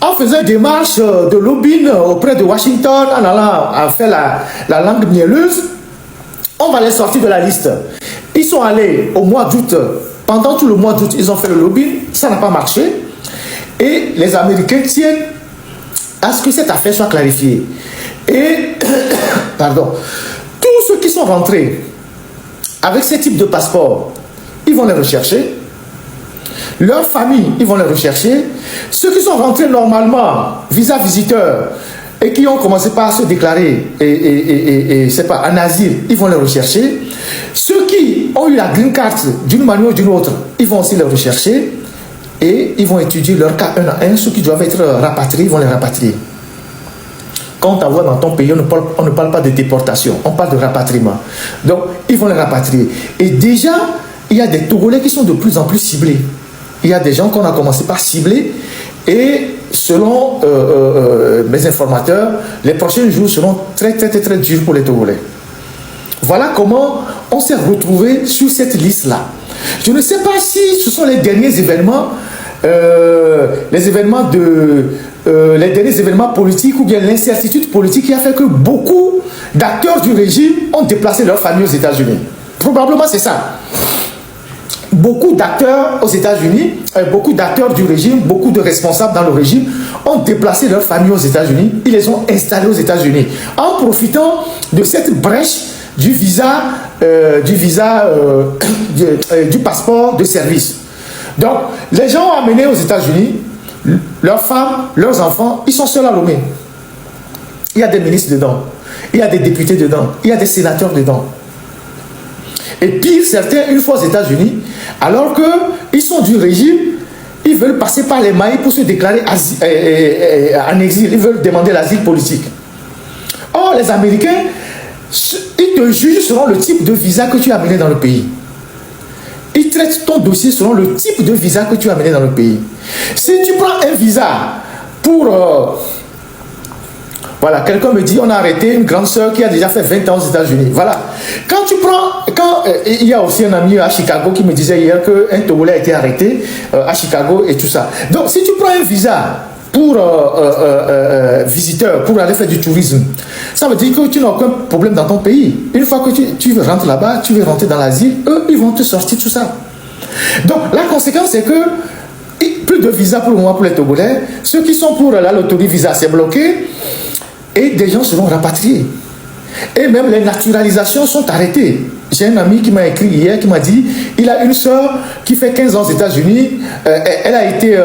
en faisant des démarches de lobbying auprès de Washington, en allant faire la langue mielleuse, on va les sortir de la liste. Ils sont allés au mois d'août, pendant tout le mois d'août, ils ont fait le lobbying, ça n'a pas marché. Et les Américains tiennent à ce que cette affaire soit clarifiée. Et, pardon, tous ceux qui sont rentrés avec ce type de passeport, ils vont les rechercher. Leurs familles, ils vont les rechercher. Ceux qui sont rentrés normalement, visa visiteur, et qui ont commencé par se déclarer c'est pas, en asile, ils vont les rechercher. Ceux qui ont eu la green card d'une manière ou d'une autre, ils vont aussi les rechercher. Et ils vont étudier leur cas un à un. Ceux qui doivent être rapatriés, ils vont les rapatrier. Quand on t'envoie dans ton pays, on ne parle pas de déportation, on parle de rapatriement. Donc, ils vont les rapatrier. Et déjà, il y a des Togolais qui sont de plus en plus ciblés. Il y a des gens qu'on a commencé par cibler. Et selon mes informateurs, les prochains jours seront très durs pour les Togolais. Voilà comment on s'est retrouvé sur cette liste-là. Je ne sais pas si ce sont les derniers événements, les derniers événements politiques ou bien l'incertitude politique qui a fait que beaucoup d'acteurs du régime ont déplacé leur famille aux États-Unis. Probablement c'est ça. Beaucoup d'acteurs aux États-Unis, beaucoup d'acteurs du régime, beaucoup de responsables dans le régime ont déplacé leur famille aux États-Unis. Ils les ont installés aux États-Unis en profitant de cette brèche du du passeport de service. Donc, les gens ont amené aux États-Unis leurs femmes, leurs enfants, ils sont seuls à Lomé. Il y a des ministres dedans, il y a des députés dedans, il y a des sénateurs dedans. Et pire, certains, une fois aux États-Unis, alors qu'ils sont du régime, ils veulent passer par les mailles pour se déclarer en exil, ils veulent demander l'asile politique. Or, les Américains, ils te jugent selon le type de visa que tu as amené dans le pays. Ils traitent ton dossier selon le type de visa que tu as amené dans le pays. Si tu prends un visa pour... voilà, quelqu'un me dit, on a arrêté une grande sœur qui a déjà fait 20 ans aux États-Unis. Voilà. Quand tu prends... il y a aussi un ami à Chicago qui me disait hier qu'un Togolais a été arrêté à Chicago et tout ça. Donc, si tu prends un visa pour visiteur, pour aller faire du tourisme, ça veut dire que tu n'as aucun problème dans ton pays. Une fois que tu rentres là-bas, tu veux rentrer dans l'asile, eux, ils vont te sortir tout ça. Donc, la conséquence, c'est que plus de visa pour le moment pour les Togolais. Ceux qui sont pour la loterie visa, c'est bloqué. Et des gens seront rapatriés. Et même les naturalisations sont arrêtées. J'ai un ami qui m'a écrit hier, qui m'a dit, il a une soeur qui fait 15 ans aux États-Unis. Elle a été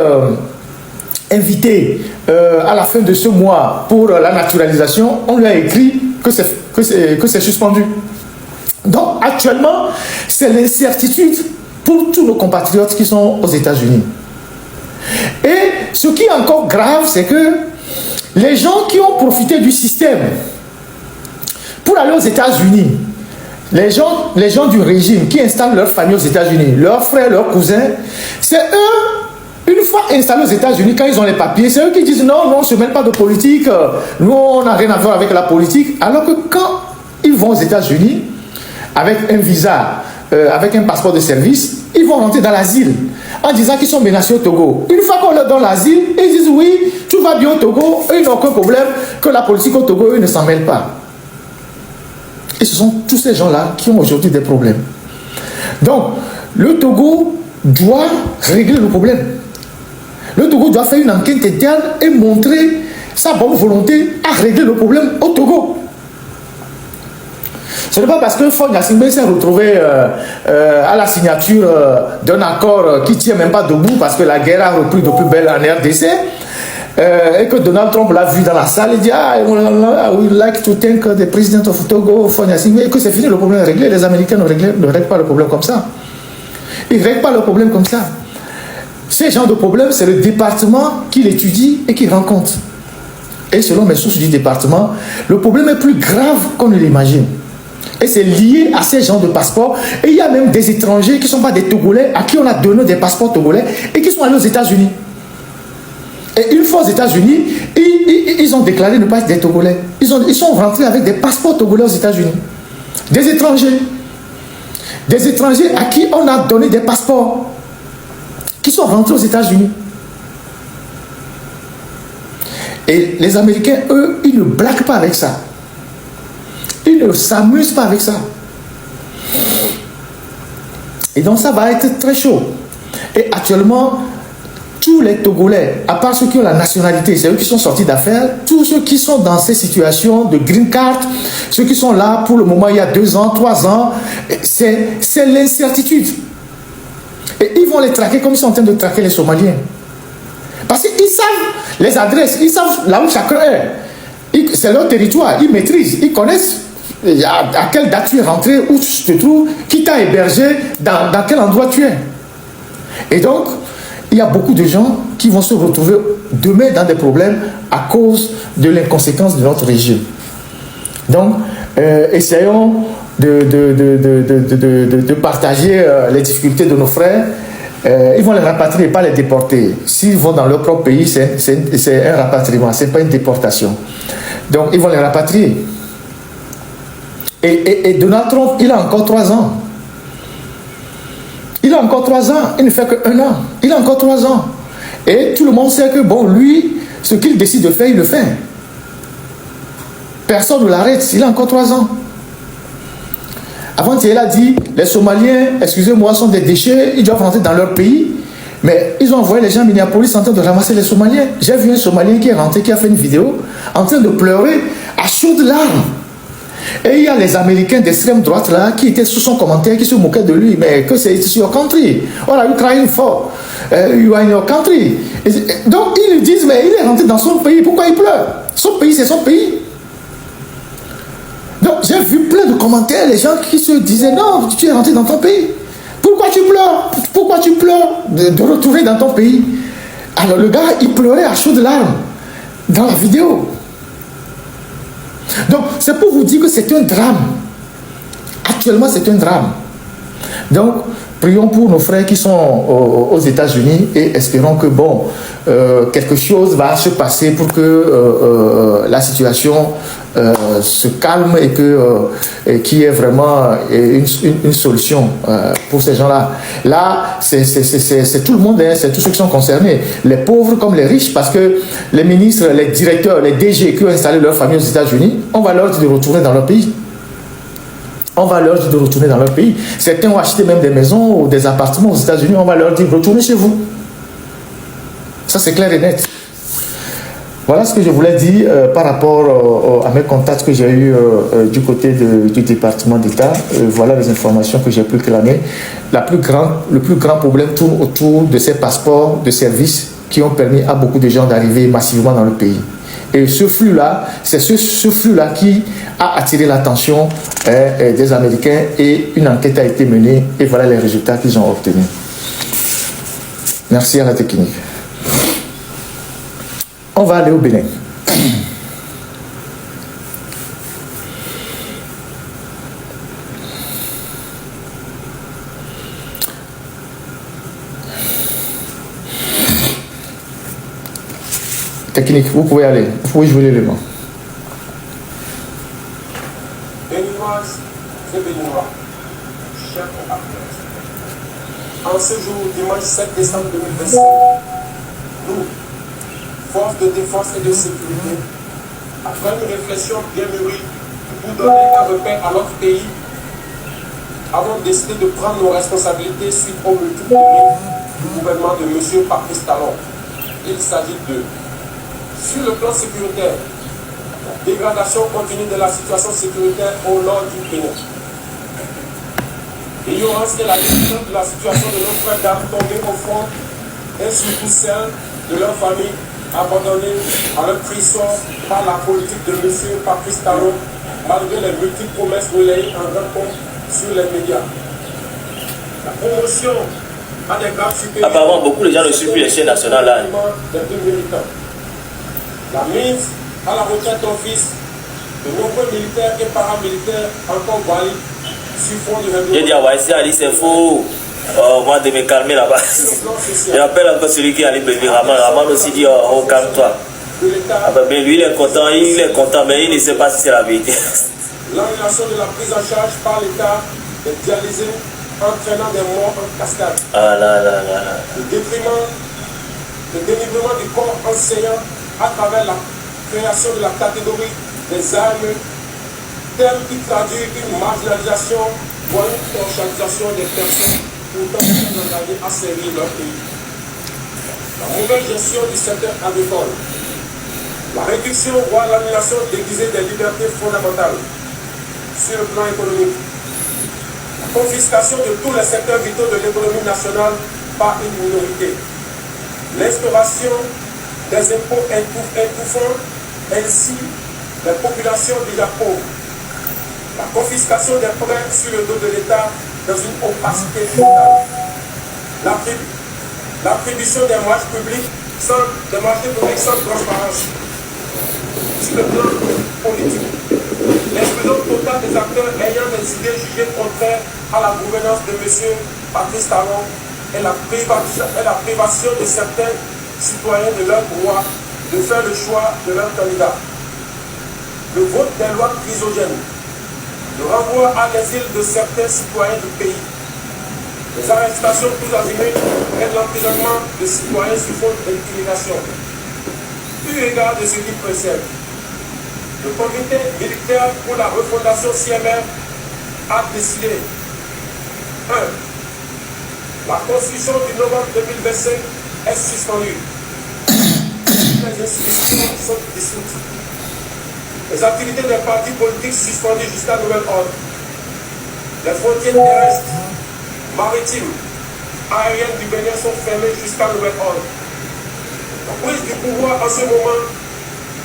invitée à la fin de ce mois pour la naturalisation. On lui a écrit que c'est suspendu. Donc actuellement, c'est l'incertitude pour tous nos compatriotes qui sont aux États-Unis. Et ce qui est encore grave, c'est que les gens qui ont profité du système pour aller aux États-Unis, les gens du régime qui installent leur famille aux États-Unis, leurs frères, leurs cousins, c'est eux, une fois installés aux États-Unis, quand ils ont les papiers, c'est eux qui disent non, on ne se mêle pas de politique, nous on n'a rien à voir avec la politique, alors que quand ils vont aux États-Unis, avec un visa, avec un passeport de service, ils vont rentrer dans l'asile en disant qu'ils sont menacés au Togo. Une fois qu'on leur donne l'asile, ils disent oui, tout va bien au Togo, eux ils n'ont aucun problème, que la politique au Togo, eux ne s'en mêlent pas. Et ce sont tous ces gens-là qui ont aujourd'hui des problèmes. Donc, le Togo doit régler le problème. Le Togo doit faire une enquête interne et montrer sa bonne volonté à régler le problème au Togo. Ce n'est pas parce que Faure Gnassingbé s'est retrouvé à la signature d'un accord qui ne tient même pas debout parce que la guerre a repris depuis belle en RDC et que Donald Trump l'a vu dans la salle, il dit I would like to thank the president of Togo, Faure Gnassingbé, et que c'est fini, le problème est réglé. Les Américains ne règlent pas le problème comme ça. Ils ne règlent pas le problème comme ça. Ces genres de problèmes, c'est le département qui l'étudie et qui rencontre. Et selon mes sources du département, le problème est plus grave qu'on ne l'imagine. Et c'est lié à ces genres de passeports. Et il y a même des étrangers qui ne sont pas des Togolais, à qui on a donné des passeports togolais et qui sont allés aux États-Unis. Et une fois aux États-Unis, ils ont déclaré ne pas être des Togolais. Ils sont rentrés avec des passeports togolais aux États-Unis. Des étrangers. Des étrangers à qui on a donné des passeports, qui sont rentrés aux États-Unis. Et les Américains, eux, ils ne blaguent pas avec ça. Ils ne s'amusent pas avec ça. Et donc ça va être très chaud. Et actuellement, tous les Togolais, à part ceux qui ont la nationalité, c'est eux qui sont sortis d'affaires, tous ceux qui sont dans ces situations de green card, ceux qui sont là pour le moment il y a 2 ans, 3 ans, c'est l'incertitude. Et ils vont les traquer comme ils sont en train de traquer les Somaliens. Parce qu'ils savent les adresses, ils savent là où chacun est. C'est leur territoire, ils maîtrisent, ils connaissent à quelle date tu es rentré, où tu te trouves, qui t'a hébergé, dans quel endroit tu es. Et donc, il y a beaucoup de gens qui vont se retrouver demain dans des problèmes à cause de l'inconséquence de notre régime. Donc, essayons de partager les difficultés de nos frères. Ils vont les rapatrier, pas les déporter. S'ils vont dans leur propre pays, c'est un rapatriement, ce n'est pas une déportation. Donc, ils vont les rapatrier. Et Donald Trump, il a encore 3 ans. Il a encore 3 ans, il ne fait que 1 an. Il a encore 3 ans. Et tout le monde sait que, bon, lui, ce qu'il décide de faire, il le fait. Personne ne l'arrête, il a encore 3 ans. Avant-hier, il a dit, les Somaliens, excusez-moi, sont des déchets, ils doivent rentrer dans leur pays. Mais ils ont envoyé les gens à Minneapolis en train de ramasser les Somaliens. J'ai vu un Somalien qui est rentré, qui a fait une vidéo, en train de pleurer à chaudes larmes. Et il y a les Américains d'extrême droite là qui étaient sous son commentaire, qui se moquaient de lui. Mais que c'est your country? What are you crying for? You are in your country. Donc ils lui disent, mais il est rentré dans son pays, pourquoi il pleure? Son pays, c'est son pays. Donc j'ai vu plein de commentaires, les gens qui se disaient, non, tu es rentré dans ton pays. Pourquoi tu pleures? Pourquoi tu pleures de retourner dans ton pays? Alors le gars, il pleurait à chaudes larmes dans la vidéo. Donc, c'est pour vous dire que c'est un drame. Actuellement, c'est un drame. Donc, prions pour nos frères qui sont aux États-Unis et espérons que, bon, quelque chose va se passer pour que la situation se calme et qu'il y ait vraiment une solution pour ces gens-là. Là, c'est tout le monde, hein, c'est tous ceux qui sont concernés, les pauvres comme les riches, parce que les ministres, les directeurs, les DG qui ont installé leur famille aux États-Unis, on va leur dire de retourner dans leur pays. On va leur dire de retourner dans leur pays. Certains ont acheté même des maisons ou des appartements aux États-Unis, on va leur dire retournez chez vous. Ça, c'est clair et net. Voilà ce que je voulais dire par rapport à mes contacts que j'ai eus du côté du département d'État. Voilà les informations que j'ai pu clamer. Le plus grand problème tourne autour de ces passeports de service qui ont permis à beaucoup de gens d'arriver massivement dans le pays. Et ce flux-là, c'est ce flux-là qui a attiré l'attention des Américains et une enquête a été menée et voilà les résultats qu'ils ont obtenus. Merci à la technique. On va aller au Bénin. Technique, vous pouvez aller. Vous pouvez jouer l'élément. Béninoise et Béninois, chers compatriotes, en ce jour, dimanche 7 décembre 2025, nous, forces de défense et de sécurité, après une réflexion bien mûrie pour donner un repère à notre pays, avons décidé de prendre nos responsabilités suite aux multiples du gouvernement de M. Patrice Talon. Il s'agit de, sur le plan sécuritaire, la dégradation continue de la situation sécuritaire au nord du Bénin. L'ignorance et la gestion de la situation de nos frères d'armes tombés au front et surtout celle de leur famille abandonnée à leur frisson par la politique de M. Patrice Talon, malgré les multiples promesses relayées en grand compte sur les médias. La promotion à des grades supérieurs. Apparemment, beaucoup de gens ne suivent plus les chaînes nationales là. La mise à la retraite d'office de nombreux militaires et paramilitaires encore validés sur fond de règlement. J'ai dit à Waïsi, Ali, c'est faux. Moi, de me calmer là-bas. J'appelle encore celui qui est allé bénir Raman. Raman aussi dit, oh, calme-toi. Ah ben, lui, il est content, mais il ne sait pas si c'est la vérité. L'annulation de la prise en charge par l'État des dialysés entraînant des morts en cascade. Ah là là là là. Le dénigrement du corps enseignant à travers la création de la catégorie des armes, terme qui traduit une marginalisation, voire une conscientisation des personnes pourtant engagées à servir leur pays. La mauvaise gestion du secteur agricole, la réduction voire l'annulation déguisée des libertés fondamentales sur le plan économique, la confiscation de tous les secteurs vitaux de l'économie nationale par une minorité, l'instauration des impôts étouffant ainsi les populations déjà pauvres, la confiscation des prêts sur le dos de l'État dans une opacité totale, l'attribution des marchés publics sans transparence. Sur le plan politique, l'exclusion totale des acteurs ayant des idées jugées contraires à la gouvernance de M. Patrice Talon et la privation de certains citoyens de leur droit de faire le choix de leur candidat. Le vote des lois chrysogènes, le renvoi à l'exil de certains citoyens du pays, les arrestations tous azimuts et l'emprisonnement de citoyens sous faute d'intimidation. Eu égard de ce qui précède, le comité militaire pour la refondation CMR a décidé 1. La constitution du novembre 2025 est suspendue. Les institutions sont dissoutes. Les activités des partis politiques suspendues jusqu'à nouvel ordre. Les frontières terrestres, maritimes, aériennes du Bénin sont fermées jusqu'à nouvel ordre. La prise du pouvoir en ce moment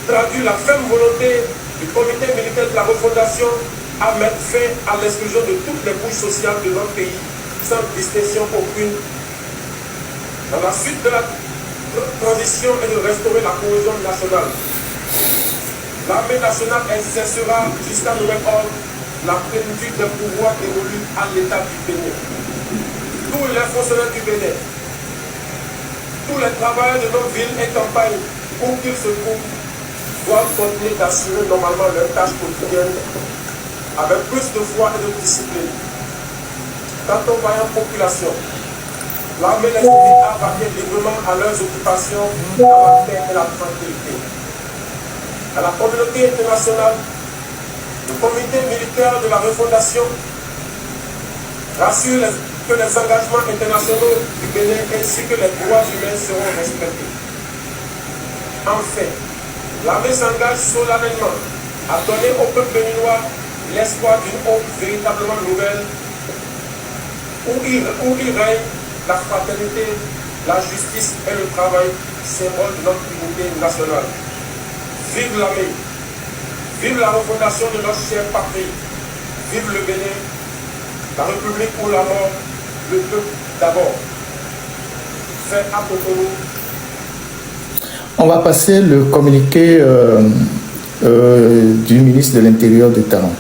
traduit la ferme volonté du comité militaire de la refondation à mettre fin à l'exclusion de toutes les couches sociales de notre pays, sans distinction aucune. Dans la suite de la transition et de restaurer la cohésion nationale, l'armée nationale exercera jusqu'à nouvel ordre la plénitude des pouvoirs dévolus à l'État du Bénin. Tous les fonctionnaires du Bénin, tous les travailleurs de nos villes et campagnes, où qu'ils se trouvent, doivent continuer d'assurer normalement leurs tâches quotidiennes avec plus de foi et de discipline. Quant aux vaillantes populations, l'armée les invite à vaquer librement à leurs occupations dans la paix et la tranquillité. À la communauté internationale, le comité militaire de la refondation rassure que les engagements internationaux du Bénin ainsi que les droits humains seront respectés. Enfin, l'armée s'engage solennellement à donner au peuple béninois l'espoir d'une œuvre véritablement nouvelle où il règne la fraternité, la justice et le travail, symbole de notre unité nationale. Vive l'armée, vive la refondation de notre chère patrie, vive le Bénin, la République ou la mort, le peuple d'abord. Fait à Cotonou. On va passer le communiqué du ministre de l'Intérieur de Talon.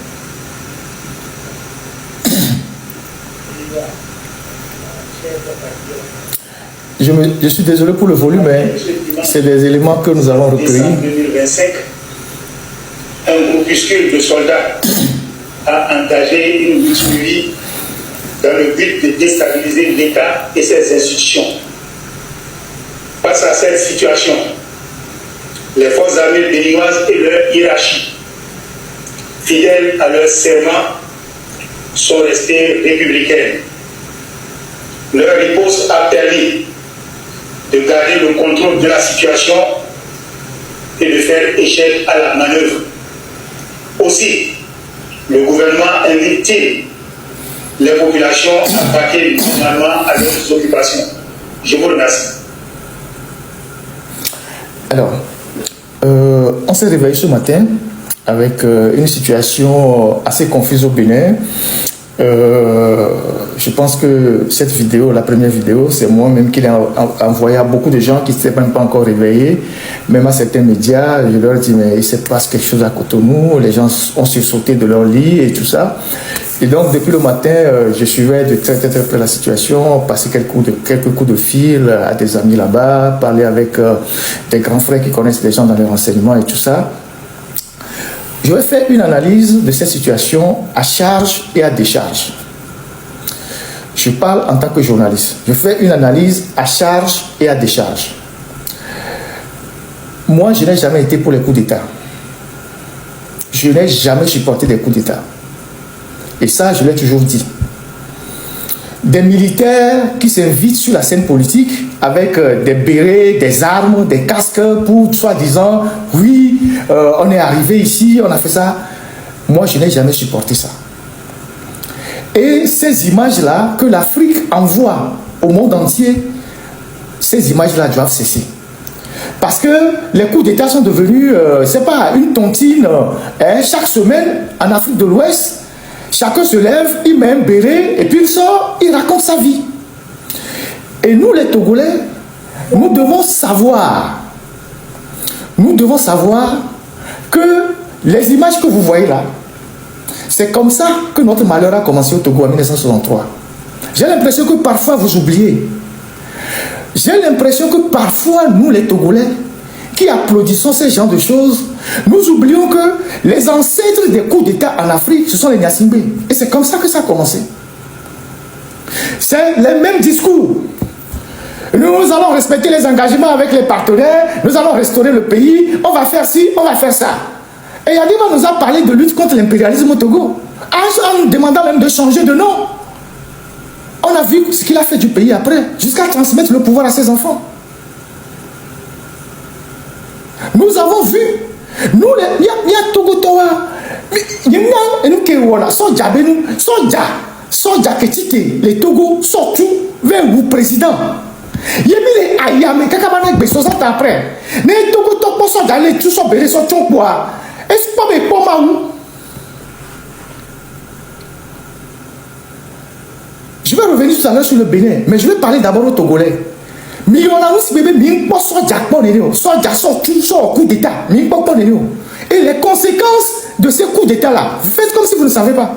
Je suis désolé pour le volume, mais c'est des éléments que nous avons recueillis. En 2025, un groupuscule de soldats a engagé une mutinerie dans le but de déstabiliser l'État et ses institutions. Face à cette situation, les forces armées béninoises et leur hiérarchie, fidèles à leur serment, sont restées républicaines. Leur riposte a permis de garder le contrôle de la situation et de faire échec à la manœuvre. Aussi, le gouvernement invite-t-il les populations à vaquer normalement à leurs occupations. Je vous remercie. Alors, on s'est réveillé ce matin avec une situation assez confuse au Bénin. Je pense que cette vidéo, la première vidéo, c'est moi-même qui l'ai envoyée à beaucoup de gens qui ne s'étaient même pas encore réveillés, même à certains médias. Je leur dis, mais il se passe quelque chose à Cotonou, les gens ont sursauté de leur lit et tout ça. Et donc, depuis le matin, je suivais de très près la situation, passer quelques coups de fil à des amis là-bas, parler avec des grands frères qui connaissent des gens dans les renseignements et tout ça. Je vais faire une analyse de cette situation à charge et à décharge. Je parle en tant que journaliste. Je fais une analyse à charge et à décharge. moi, je n'ai jamais été pour les coups d'État. Je n'ai jamais supporté des coups d'État. Et ça, je l'ai toujours dit. Des militaires qui s'invitent sur la scène politique avec des bérets, des armes, des casques pour soi-disant, oui, on est arrivé ici, on a fait ça. Moi, je n'ai jamais supporté ça. Et ces images-là que l'Afrique envoie au monde entier, ces images-là doivent cesser. Parce que les coups d'État sont devenus, c'est pas une tontine. Chaque semaine, en Afrique de l'Ouest, chacun se lève, il met un béret, et puis il sort, il raconte sa vie. Et nous, les Togolais, nous devons savoir que les images que vous voyez là, c'est comme ça que notre malheur a commencé au Togo en 1963. J'ai l'impression que parfois vous oubliez. J'ai l'impression que parfois, nous les Togolais, qui applaudissons ces genres de choses, nous oublions que les ancêtres des coups d'État en Afrique, ce sont les Nyasimbé. Et c'est comme ça que ça a commencé. C'est les mêmes discours. Nous allons respecter les engagements avec les partenaires, nous allons restaurer le pays, on va faire ci, on va faire ça. Et Yadiba nous a parlé de lutte contre l'impérialisme au Togo, en nous demandant même de changer de nom. On a vu ce qu'il a fait du pays après, jusqu'à transmettre le pouvoir à ses enfants. Nous avons vu, nous, il y a Togo Towa, et nous qui Soja Ketike, les Togo sont tout vers le président. Il y a mis les Ayame, Kakabane, 60 après. Les Togo Togo sont allés, tous sont bérés, sont tout quoi. Est-ce pas mes pommes? Je vais revenir tout à l'heure sur le Bénin, mais je vais parler d'abord aux Togolais. Et les conséquences de ces coups d'État-là, faites comme si vous ne savez pas.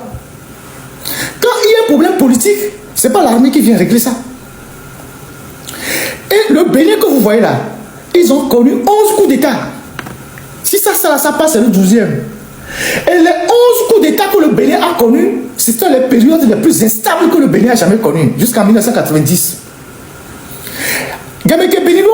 Quand il y a un problème politique, ce n'est pas l'armée qui vient régler ça. Et le Bénin que vous voyez là, ils ont connu 11 coups d'État. Si ça passe, c'est le 12e. Et les 11 coups d'État que le Bénin a connus, c'était les périodes les plus instables que le Bénin a jamais connues, jusqu'en 1990.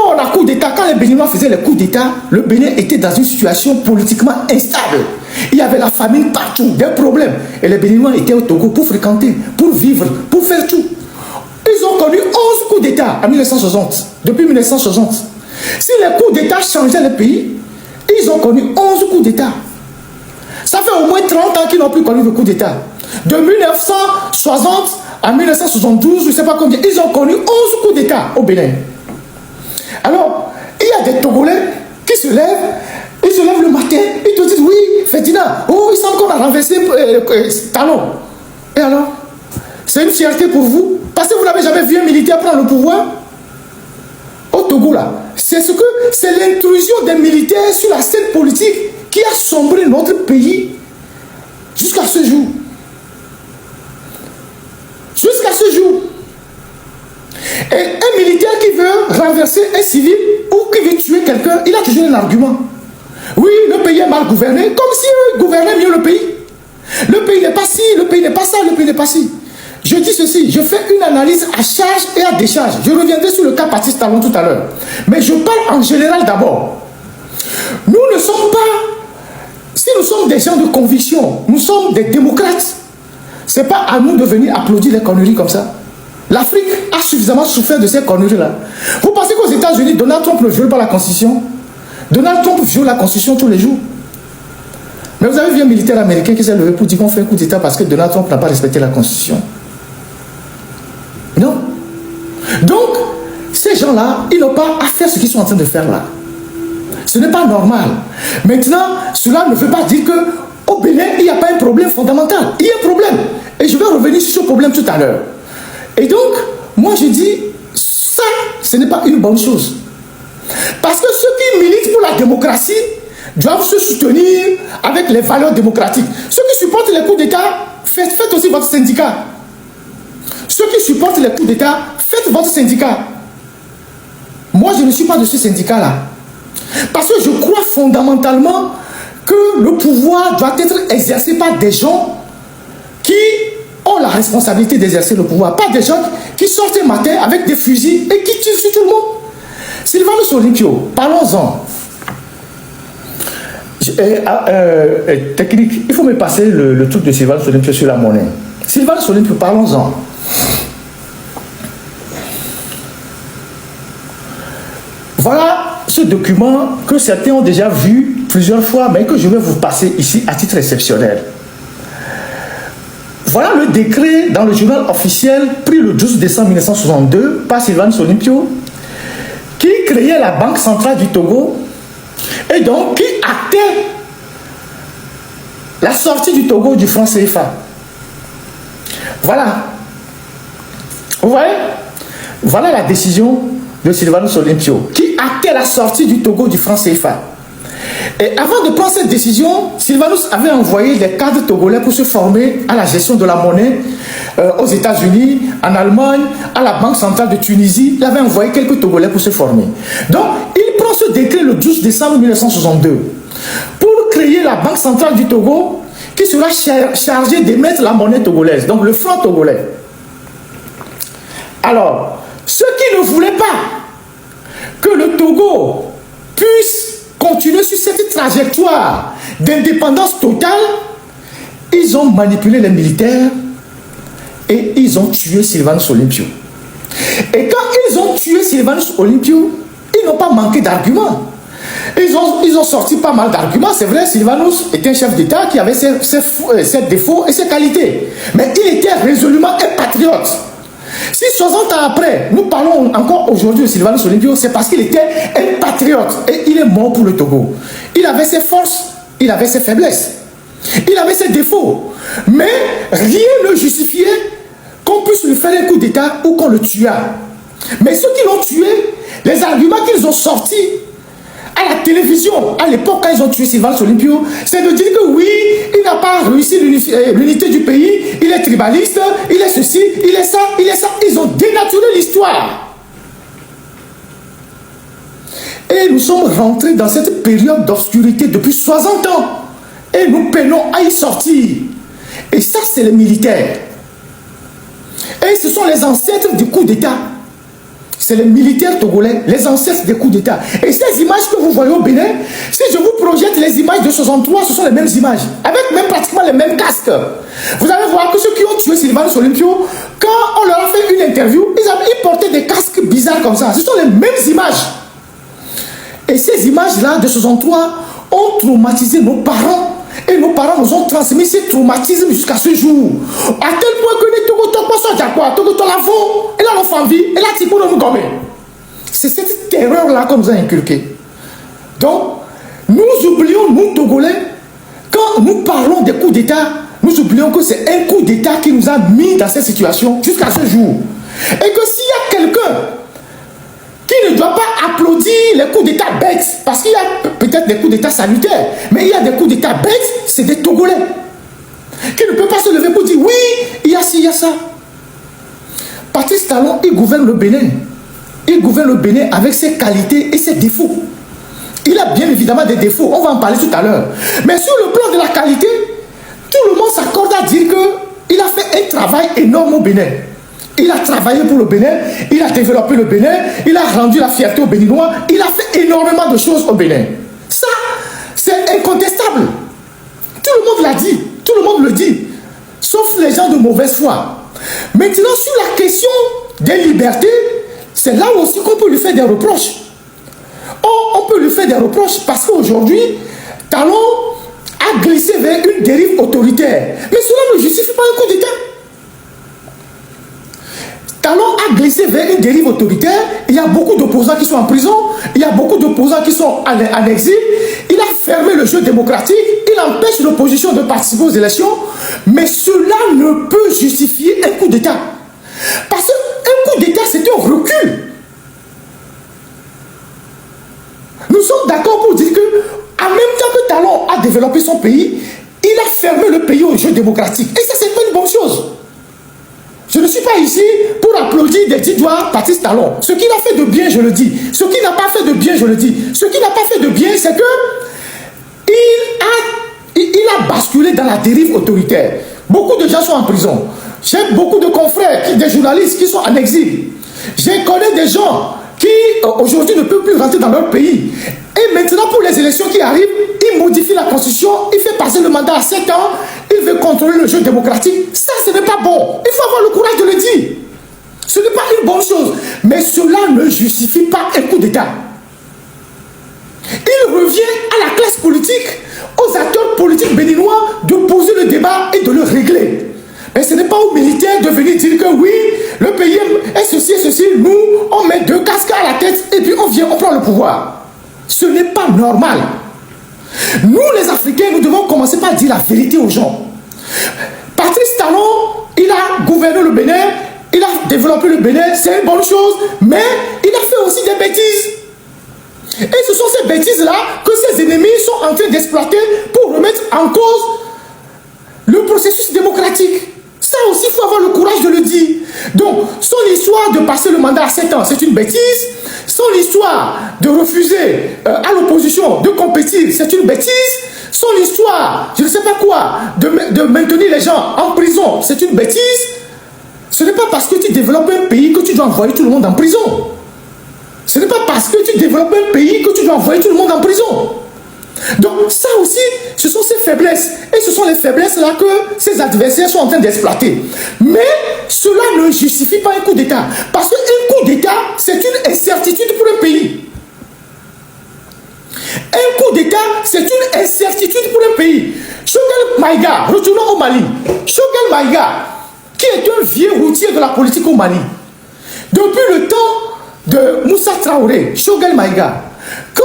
On a coup d'État. Quand les Béninois faisaient les coups d'État, le Bénin était dans une situation politiquement instable. Il y avait la famine partout, des problèmes. Et les Béninois étaient au Togo pour fréquenter, pour vivre, pour faire tout. Ils ont connu 11 coups d'État en 1960, depuis 1960. Si les coups d'État changeaient le pays, ils ont connu 11 coups d'État. Ça fait au moins 30 ans qu'ils n'ont plus connu de coups d'État. De 1960 à 1972, je ne sais pas combien, ils ont connu 11 coups d'État au Bénin. Alors, il y a des Togolais qui se lèvent, ils se lèvent le matin, ils te disent, oui, Ferdinand, oh, il semble qu'on a renversé Talon. Et alors, c'est une fierté pour vous, parce que vous n'avez jamais vu un militaire prendre le pouvoir au Togo, là. C'est l'intrusion des militaires sur la scène politique qui a sombré notre pays jusqu'à ce jour. Jusqu'à ce jour. Et un militaire qui veut renverser un civil ou qui veut tuer quelqu'un, il a toujours un argument. Oui, le pays est mal gouverné, comme si eux gouvernaient mieux le pays. Le pays n'est pas ci, le pays n'est pas ça, le pays n'est pas ci. Je dis ceci, je fais une analyse à charge et à décharge. Je reviendrai sur le cas Patrice Talon tout à l'heure. Mais je parle en général d'abord. Nous ne sommes pas... Si nous sommes des gens de conviction, nous sommes des démocrates. Ce n'est pas à nous de venir applaudir les conneries comme ça. L'Afrique a suffisamment souffert de ces conneries-là. Vous pensez qu'aux États-Unis, Donald Trump ne viole pas la Constitution? Donald Trump viole la Constitution tous les jours. Mais vous avez vu un militaire américain qui s'est levé pour dire qu'on fait un coup d'État parce que Donald Trump n'a pas respecté la Constitution. Non. Donc, ces gens-là, ils n'ont pas à faire ce qu'ils sont en train de faire là. Ce n'est pas normal. Maintenant, cela ne veut pas dire qu'au Bénin, il n'y a pas un problème fondamental. Il y a un problème. Et je vais revenir sur ce problème tout à l'heure. Et donc, moi je dis, ça, ce n'est pas une bonne chose. Parce que ceux qui militent pour la démocratie doivent se soutenir avec les valeurs démocratiques. Ceux qui supportent les coups d'État, faites aussi votre syndicat. Ceux qui supportent les coups d'État, faites votre syndicat. Moi, je ne suis pas de ce syndicat-là. Parce que je crois fondamentalement que le pouvoir doit être exercé par des gens qui ont la responsabilité d'exercer le pouvoir. Pas des gens qui sortent le matin avec des fusils et qui tuent sur tout le monde. Sylvanus Olympio, parlons-en. technique, il faut me passer le truc de Sylvain Olympio sur la monnaie. Sylvain Olympio, parlons-en. Voilà ce document que certains ont déjà vu plusieurs fois, mais que je vais vous passer ici à titre exceptionnel. Voilà le décret dans le journal officiel pris le 12 décembre 1962 par Sylvain Olympio, qui créait la Banque centrale du Togo et donc qui actait la sortie du Togo du franc CFA. Voilà. Vous voyez? Voilà la décision de Sylvanus Olympio, qui actait la sortie du Togo du franc CFA. Et avant de prendre cette décision, Sylvanus avait envoyé des cadres togolais pour se former à la gestion de la monnaie aux États-Unis, en Allemagne, à la Banque centrale de Tunisie. Il avait envoyé quelques Togolais pour se former. Donc, il prend ce décret le 12 décembre 1962 pour créer la Banque centrale du Togo qui sera chargée d'émettre la monnaie togolaise, donc le franc togolais. Alors, ceux qui ne voulaient pas que le Togo puisse continuer sur cette trajectoire d'indépendance totale, ils ont manipulé les militaires et ils ont tué Sylvanus Olympio. Et quand ils ont tué Sylvanus Olympio, ils n'ont pas manqué d'arguments. Ils ont sorti pas mal d'arguments. C'est vrai, Sylvanus était un chef d'État qui avait ses défauts et ses qualités. Mais il était résolument un patriote. Si 60 ans après, nous parlons encore aujourd'hui de Sylvanus Olympio, c'est parce qu'il était un patriote et il est mort pour le Togo. Il avait ses forces, il avait ses faiblesses, il avait ses défauts. Mais rien ne justifiait qu'on puisse lui faire un coup d'État ou qu'on le tuât. Mais ceux qui l'ont tué, les arguments qu'ils ont sortis à la télévision, à l'époque quand ils ont tué Sylvanus Olympio, c'est de dire que oui, il n'a pas réussi l'unité du pays, il est tribaliste, il est ceci, il est ça, il est ça. Ils ont dénaturé l'histoire. Et nous sommes rentrés dans cette période d'obscurité depuis 60 ans. Et nous peinons à y sortir. Et ça, c'est les militaires. Et ce sont les ancêtres du coup d'État. C'est les militaires togolais, les ancêtres des coups d'État. Et ces images que vous voyez au Bénin, si je vous projette les images de 63, ce sont les mêmes images, avec même pratiquement les mêmes casques. Vous allez voir que ceux qui ont tué Sylvanus Olympio, quand on leur a fait une interview, ils portaient des casques bizarres comme ça. Ce sont les mêmes images. Et ces images-là de 63 ont traumatisé nos parents. Et nos parents nous ont transmis ces traumatismes jusqu'à ce jour. À tel point que les Togo sont d'accord, Togo la font, et là l'enfant vit, et là tu peux nous gommer. C'est cette terreur-là qu'on nous a inculquée. Donc, nous oublions, nous Togolais, quand nous parlons des coups d'État, nous oublions que c'est un coup d'État qui nous a mis dans cette situation jusqu'à ce jour. Et que s'il y a quelqu'un qui ne doit pas applaudir les coups d'État bêtes, parce qu'il y a peut-être des coups d'État salutaires, mais il y a des coups d'État bêtes, c'est des Togolais, qui ne peuvent pas se lever pour dire oui, il y a ci, il y a ça. Patrice Talon, il gouverne le Bénin. Il gouverne le Bénin avec ses qualités et ses défauts. Il a bien évidemment des défauts, on va en parler tout à l'heure. Mais sur le plan de la qualité, tout le monde s'accorde à dire qu'il a fait un travail énorme au Bénin. Il a travaillé pour le Bénin, il a développé le Bénin, il a rendu la fierté aux Béninois, il a fait énormément de choses au Bénin. Ça, c'est incontestable. Tout le monde l'a dit, tout le monde le dit, sauf les gens de mauvaise foi. Maintenant, sur la question des libertés, c'est là aussi qu'on peut lui faire des reproches. On peut lui faire des reproches parce qu'aujourd'hui, Talon a glissé vers une dérive autoritaire. Mais cela ne justifie pas un coup d'État. Talon a glissé vers une dérive autoritaire. Il y a beaucoup d'opposants qui sont en prison. Il y a beaucoup d'opposants qui sont en exil. Il a fermé le jeu démocratique. Il empêche l'opposition de participer aux élections. Mais cela ne peut justifier un coup d'État. Parce qu'un coup d'État, c'est un recul. Nous sommes d'accord pour dire que, en même temps que Talon a développé son pays, il a fermé le pays au jeu démocratique. Et ça, c'est pas une bonne chose. Je ne suis pas ici pour applaudir des dix doigts Patrice Talon. Ce qu'il a fait de bien, je le dis. Ce qu'il n'a pas fait de bien, je le dis. Ce qu'il n'a pas fait de bien, c'est que il a basculé dans la dérive autoritaire. Beaucoup de gens sont en prison. J'ai beaucoup de confrères, des journalistes qui sont en exil. Je connais des gens qui aujourd'hui ne peuvent plus rentrer dans leur pays. Et maintenant, pour les les élections qui arrivent, il modifie la constitution, il fait passer le mandat à 7 ans, il veut contrôler le jeu démocratique. Ça, ce n'est pas bon. Il faut avoir le courage de le dire. Ce n'est pas une bonne chose. Mais cela ne justifie pas un coup d'État. Il revient à la classe politique, aux acteurs politiques béninois, de poser le débat et de le régler. Mais ce n'est pas aux militaires de venir dire que oui, le pays est ceci et ceci, nous, on met 2 casques à la tête et puis on vient, on prend le pouvoir. Ce n'est pas normal. Nous, les Africains, nous devons commencer par dire la vérité aux gens. Patrice Talon, il a gouverné le Bénin, il a développé le Bénin, c'est une bonne chose, mais il a fait aussi des bêtises. Et ce sont ces bêtises-là que ses ennemis sont en train d'exploiter pour remettre en cause le processus démocratique. Ça aussi, il faut avoir le courage de le dire. Donc, son histoire de passer le mandat à 7 ans, c'est une bêtise. Son histoire de refuser à l'opposition de compétir, c'est une bêtise. Son histoire, je ne sais pas quoi, de maintenir les gens en prison, c'est une bêtise. Ce n'est pas parce que tu développes un pays que tu dois envoyer tout le monde en prison. Ce n'est pas parce que tu développes un pays que tu dois envoyer tout le monde en prison. Donc ça aussi, ce sont ces faiblesses. Et ce sont les faiblesses-là que ces adversaires sont en train d'exploiter. Mais cela ne justifie pas un coup d'État. Parce qu'un coup d'État, c'est une incertitude pour un pays. Un coup d'État, c'est une incertitude pour un pays. Choguel Maïga, retournons au Mali. Choguel Maïga, qui est un vieux routier de la politique au Mali. Depuis le temps de Moussa Traoré, Choguel Maïga, quand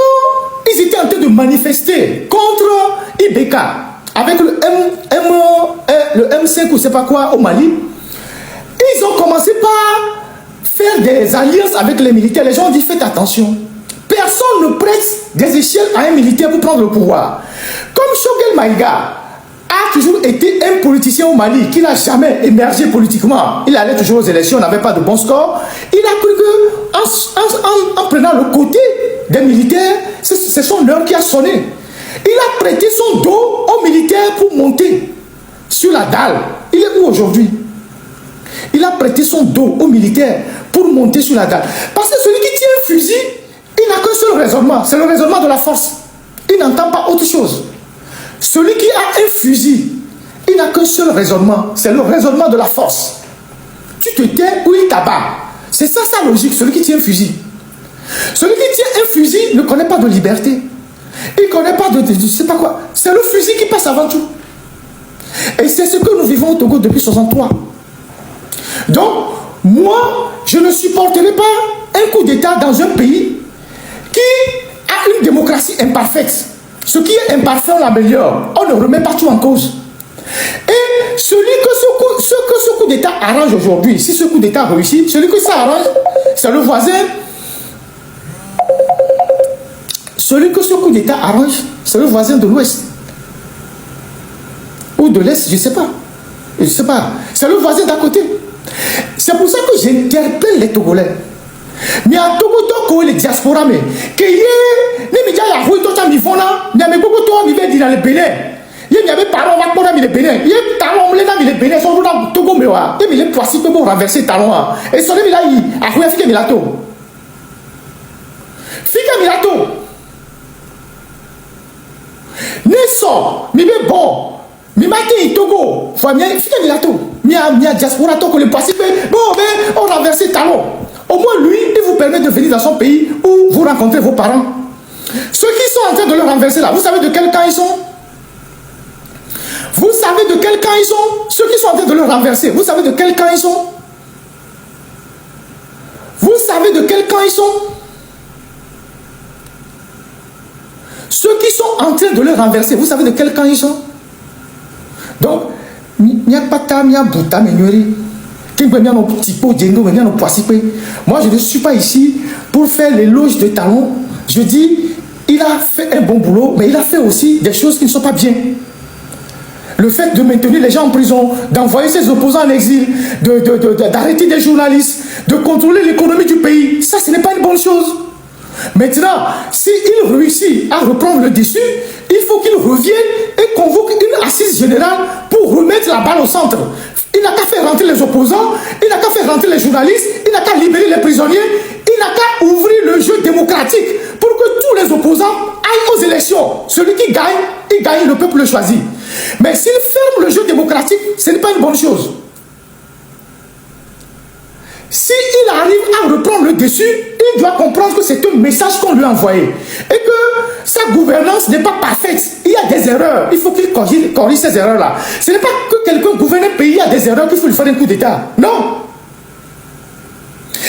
ils étaient en train de manifester contre Ibeka avec le M5 ou je sais pas quoi au Mali, ils ont commencé par faire des alliances avec les militaires. Les gens ont dit faites attention. Personne ne prête des échelles à un militaire pour prendre le pouvoir. Comme Choguel Maïga a toujours été un politicien au Mali qui n'a jamais émergé politiquement, il allait toujours aux élections, n'avait pas de bon score, il a cru que en prenant le côté des militaires, c'est son heure qui a sonné. Il a prêté son dos aux militaires pour monter sur la dalle. Il est où aujourd'hui? Il a prêté son dos aux militaires pour monter sur la dalle. Parce que celui qui tient un fusil, il n'a qu'un seul raisonnement, c'est le raisonnement de la force. Il n'entend pas autre chose. Celui qui a un fusil, il n'a qu'un seul raisonnement, c'est le raisonnement de la force. Tu te tais ou il t'abat. C'est ça sa logique, celui qui tient un fusil. Celui qui tient un fusil ne connaît pas de liberté. Il ne connaît pas de je ne sais pas quoi. C'est le fusil qui passe avant tout. Et c'est ce que nous vivons au Togo depuis 63. Donc, moi, je ne supporterai pas un coup d'État dans un pays qui a une démocratie imparfaite. Ce qui est imparfait, on l'améliore. On ne remet pas tout en cause. Et celui que ce coup d'État arrange aujourd'hui, si ce coup d'État réussit, celui que ça arrange, c'est le voisin. Celui que ce coup d'État arrange, c'est le voisin de l'Ouest. Ou de l'Est, je ne sais pas. Je ne sais pas. C'est le voisin d'à côté. C'est pour ça que j'interpelle les Togolais. Mais à Togo, Togo, les diasporas, mais que y ne me dit à Rouy, toi, mi vona, n'y a pas beaucoup de temps, mi veut dire dans le Bénin. Il y avait parents, on va pas dans le Bénin. Il y a talons, on les dans le Bénin, sont dans Togo, mais ouais. Il y a poissy pour renverser talons. Et son ami là, il a Rouy, il a Milato. Fika Milato. Nesso, mi be bon. Mi matin Togo, faut bien Fika Milato. Mi a diaspora Togo, le poissy, bon, mais on renverse talons. Au moins, lui, il vous permet de venir dans son pays où vous rencontrez vos parents. Ceux qui sont en train de le renverser là, vous savez de quel camp ils sont? Vous savez de quel camp ils sont? Ceux qui sont en train de le renverser, vous savez de quel camp ils sont? Vous savez de quel camp ils sont? Ceux qui sont en train de le renverser, vous savez de quel camp ils sont? Donc, il n'y a pas de il y a Bouta, moi, je ne suis pas ici pour faire l'éloge de Talon. Je dis, il a fait un bon boulot, mais il a fait aussi des choses qui ne sont pas bien. Le fait de maintenir les gens en prison, d'envoyer ses opposants en exil, d'arrêter des journalistes, de contrôler l'économie du pays, ça, ce n'est pas une bonne chose. Maintenant, s'il réussit à reprendre le dessus, il faut qu'il revienne et convoque une assise générale pour remettre la balle au centre. Il n'a qu'à faire rentrer les opposants, il n'a qu'à faire rentrer les journalistes, il n'a qu'à libérer les prisonniers, il n'a qu'à ouvrir le jeu démocratique pour que tous les opposants aillent aux élections. élection, celui qui gagne, il gagne, le peuple le choisit. Mais s'il ferme le jeu démocratique, ce n'est pas une bonne chose. S'il arrive à reprendre le dessus, il doit comprendre que c'est un message qu'on lui a envoyé. Et que sa gouvernance n'est pas parfaite. Il y a des erreurs. Il faut qu'il corrige ces erreurs-là. Ce n'est pas que quelqu'un gouverne un pays, il y a des erreurs qu'il faut lui faire un coup d'État. Non.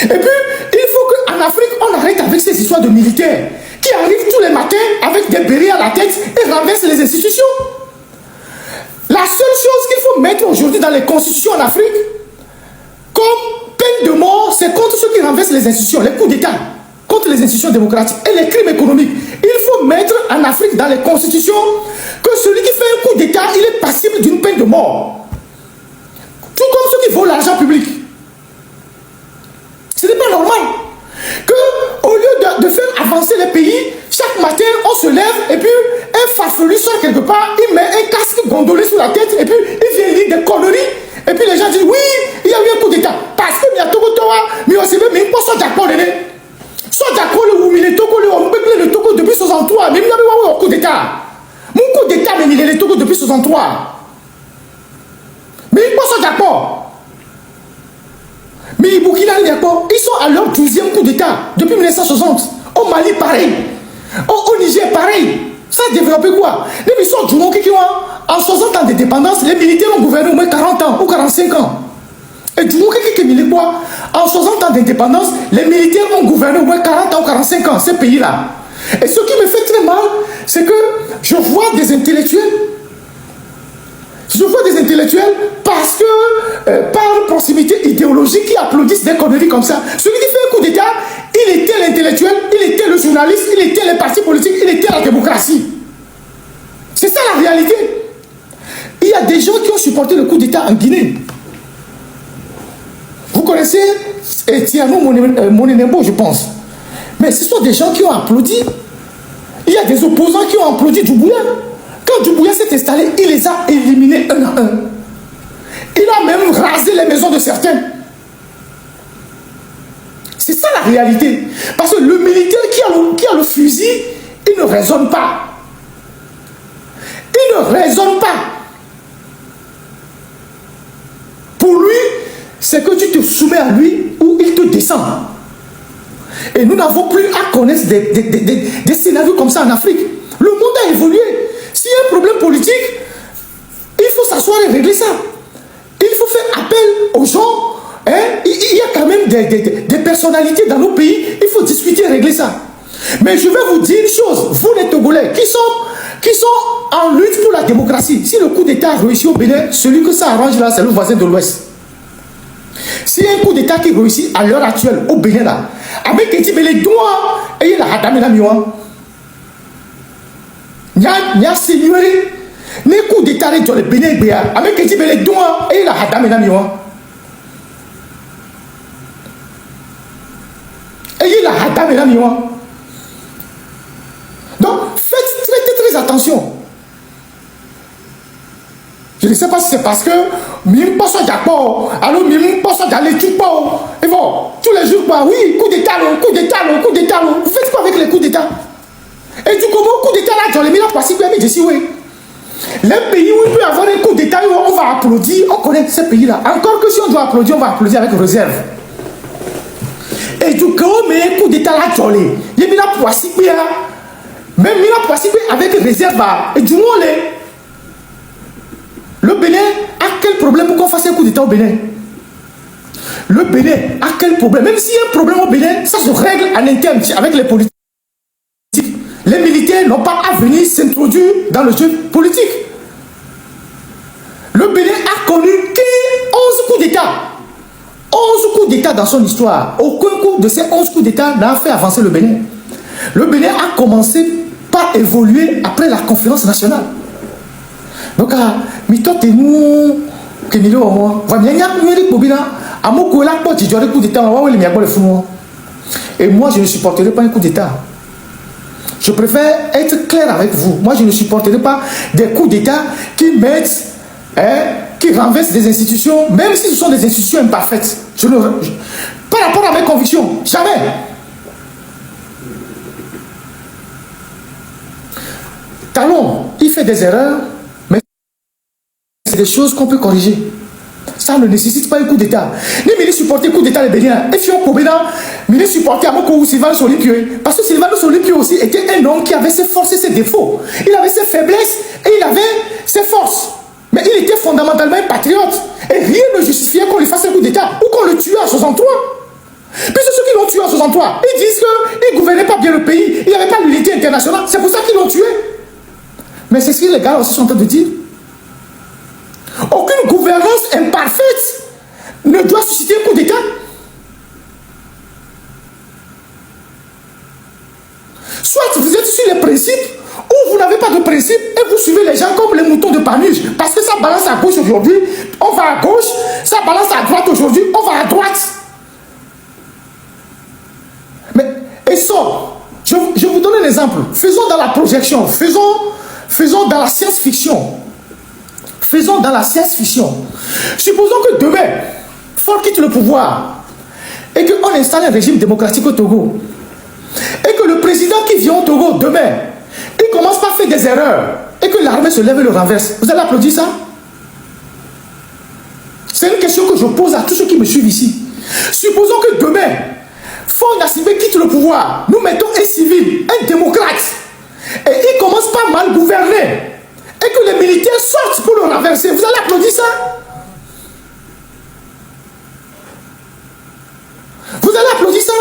Et puis, il faut qu'en Afrique, on arrête avec ces histoires de militaires qui arrivent tous les matins avec des bérets à la tête et renversent les institutions. La seule chose qu'il faut mettre aujourd'hui dans les constitutions en Afrique, comme peine de mort, c'est contre ceux qui renversent les institutions, les coups d'État, contre les institutions démocratiques et les crimes économiques. Il faut mettre en Afrique dans les constitutions que celui qui fait un coup d'État, il est passible d'une peine de mort. Tout comme ceux qui volent l'argent public. Ce n'est pas normal que, au lieu de faire avancer les pays, chaque matin on se lève et puis un farfelu sort quelque part, il met un casque gondolé sur la tête et puis il vient lire des conneries. Et puis les gens disent oui, il y a eu un coup d'État. Parce que il y a Togo Towa, mais aussi même il faut d'accord soit d'accord ou il est Togo le Togo depuis 63, mais il y a eu un coup d'État. Mon coup d'État, mais il est le Togo depuis 63. Mais il faut d'accord. Mais Burkina Faso, ils sont à leur 12e coup d'État depuis 1960. Au Mali, pareil. Au Niger, pareil. Ça a développé quoi? Les missions du monde qui ont en 60 ans d'indépendance, les militaires ont gouverné au moins 40 ans ou 45 ans. Et du monde qui est quoi? En 60 ans d'indépendance, les militaires ont gouverné au moins 40 ans ou 45 ans, ces pays-là. Et ce qui me fait très mal, c'est que je vois des intellectuels. Je vois des intellectuels parce que, par proximité idéologique, qui applaudissent des conneries comme ça. Celui qui fait un coup d'État, il était l'intellectuel, il était le journaliste, il était les partis politiques, il était la démocratie. C'est ça la réalité. Il y a des gens qui ont supporté le coup d'État en Guinée. Vous connaissez Tiano Monenembo, je pense. Mais ce sont des gens qui ont applaudi. Il y a des opposants qui ont applaudi Doumbouya. Quand Doumbouya s'est installé, il les a éliminés un à un. Il a même rasé les maisons de certains. C'est ça la réalité. Parce que le militaire qui a le fusil, il ne raisonne pas. Il ne raisonne pas. Pour lui, c'est que tu te soumets à lui ou il te descend. Et nous n'avons plus à connaître des scénarios comme ça en Afrique. Le monde a évolué. S'il y a un problème politique, il faut s'asseoir et régler ça. Il faut faire appel aux gens. Hein? Il y a quand même des personnalités dans nos pays. Il faut discuter et régler ça. Mais je vais vous dire une chose. Vous les Togolais qui sont en lutte pour la démocratie. Si le coup d'État réussit au Bénin, celui que ça arrange là, c'est le voisin de l'Ouest. S'il y a un coup d'État qui réussit à l'heure actuelle au Bénin là, avec les doigts et la hadamena miwa. Nya seigneurie, ne coup d'État dans le Bénin béa, avec les doigts et la hadamena miwa. Et la hadamena miwa. Donc faites très attention. Je ne sais pas si c'est parce que Mim passe d'accord, alors Mim passe d'aller tout pas. Et bon, tous les jours, bah oui, coup d'État, coup d'État, coup d'État. Vous faites quoi avec les coups d'État? Et du coup, coup d'État là, dans les milliards passés, mais je oui. Les pays où il peut y avoir un coup d'État, on va applaudir, on connaît ces pays-là. Encore que si on doit applaudir, on va applaudir avec réserve. Et du coup, mais un coup d'État là, dans les milliards passés, même milliards passés avec réserve, et du coup, le Bénin a quel problème pour qu'on fasse un coup d'État au Bénin? Le Bénin a quel problème? Même s'il y a un problème au Bénin, ça se règle en interne avec les politiques. Les militaires n'ont pas à venir s'introduire dans le jeu politique. Le Bénin a connu 11 coups d'État. 11 coups d'État dans son histoire. Aucun coup de ces 11 coups d'État n'a fait avancer le Bénin. Le Bénin a commencé par évoluer après la conférence nationale. Donc, nous, et moi, je ne supporterai pas un coup d'État. Je préfère être clair avec vous. Moi, je ne supporterai pas des coups d'État qui mettent, qui renversent des institutions, même si ce sont des institutions imparfaites. Par rapport à mes convictions, jamais. Talon, il fait des erreurs, mais c'est des choses qu'on peut corriger. Ça ne nécessite pas un coup d'État. Ni ministre supporter coup d'État les Béniens. Et Fion Kobena, ministre supporter à Moko ou Sylvanus Olympio. Parce que Sylvanus Olympio aussi était un homme qui avait ses forces et ses défauts. Il avait ses faiblesses et il avait ses forces. Mais il était fondamentalement un patriote. Et rien ne justifiait qu'on lui fasse un coup d'État ou qu'on le tue en 63. Puisque ceux qui l'ont tué en 63, ils disent qu'il ne gouvernait pas bien le pays. Il n'y avait pas l'unité internationale. C'est pour ça qu'ils l'ont tué. Mais c'est ce que les gars aussi sont en train de dire. Aucune gouvernance imparfaite ne doit susciter un coup d'État. Soit vous êtes sur les principes, ou vous n'avez pas de principes et vous suivez les gens comme les moutons de Panurge. Parce que ça balance à gauche aujourd'hui, on va à gauche. Ça balance à droite aujourd'hui, on va à droite. Mais, et ça, je vous donne un exemple. Faisons dans la projection, faisons dans la science-fiction. Faisons dans la science-fiction. Supposons que demain, Faure quitte le pouvoir et qu'on installe un régime démocratique au Togo. Et que le président qui vient au Togo demain, il commence par faire des erreurs et que l'armée se lève et le renverse. Vous allez applaudir ça? C'est une question que je pose à tous ceux qui me suivent ici. Supposons que demain, Faure Gnassingbé quitte le pouvoir. Nous mettons un civil, un démocrate. Et il commence par mal gouverner. Et que les militaires sortent pour le renverser. Vous allez applaudir ça? Vous allez applaudir ça?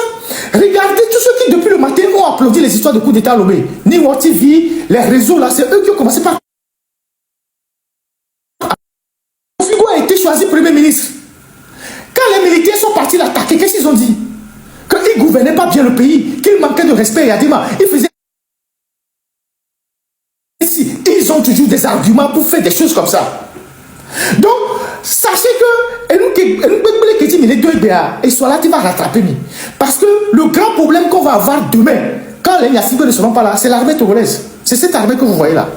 Regardez tous ceux qui depuis le matin ont applaudi les histoires de coup d'État à Lomé. Niwa TV, les réseaux là, c'est eux qui ont commencé par... Figo a été choisi Premier ministre. Quand les militaires sont partis l'attaquer, qu'est-ce qu'ils ont dit? Qu'ils ne gouvernaient pas bien le pays, qu'ils manquaient de respect. Yadima, ils faisaient... Ils ont toujours des arguments pour faire des choses comme ça. Donc, sachez que et soit là, tu vas rattraper. Parce que le grand problème qu'on va avoir demain, quand les Gnassingbé ne seront pas là, c'est l'armée togolaise. C'est cette armée que vous voyez là.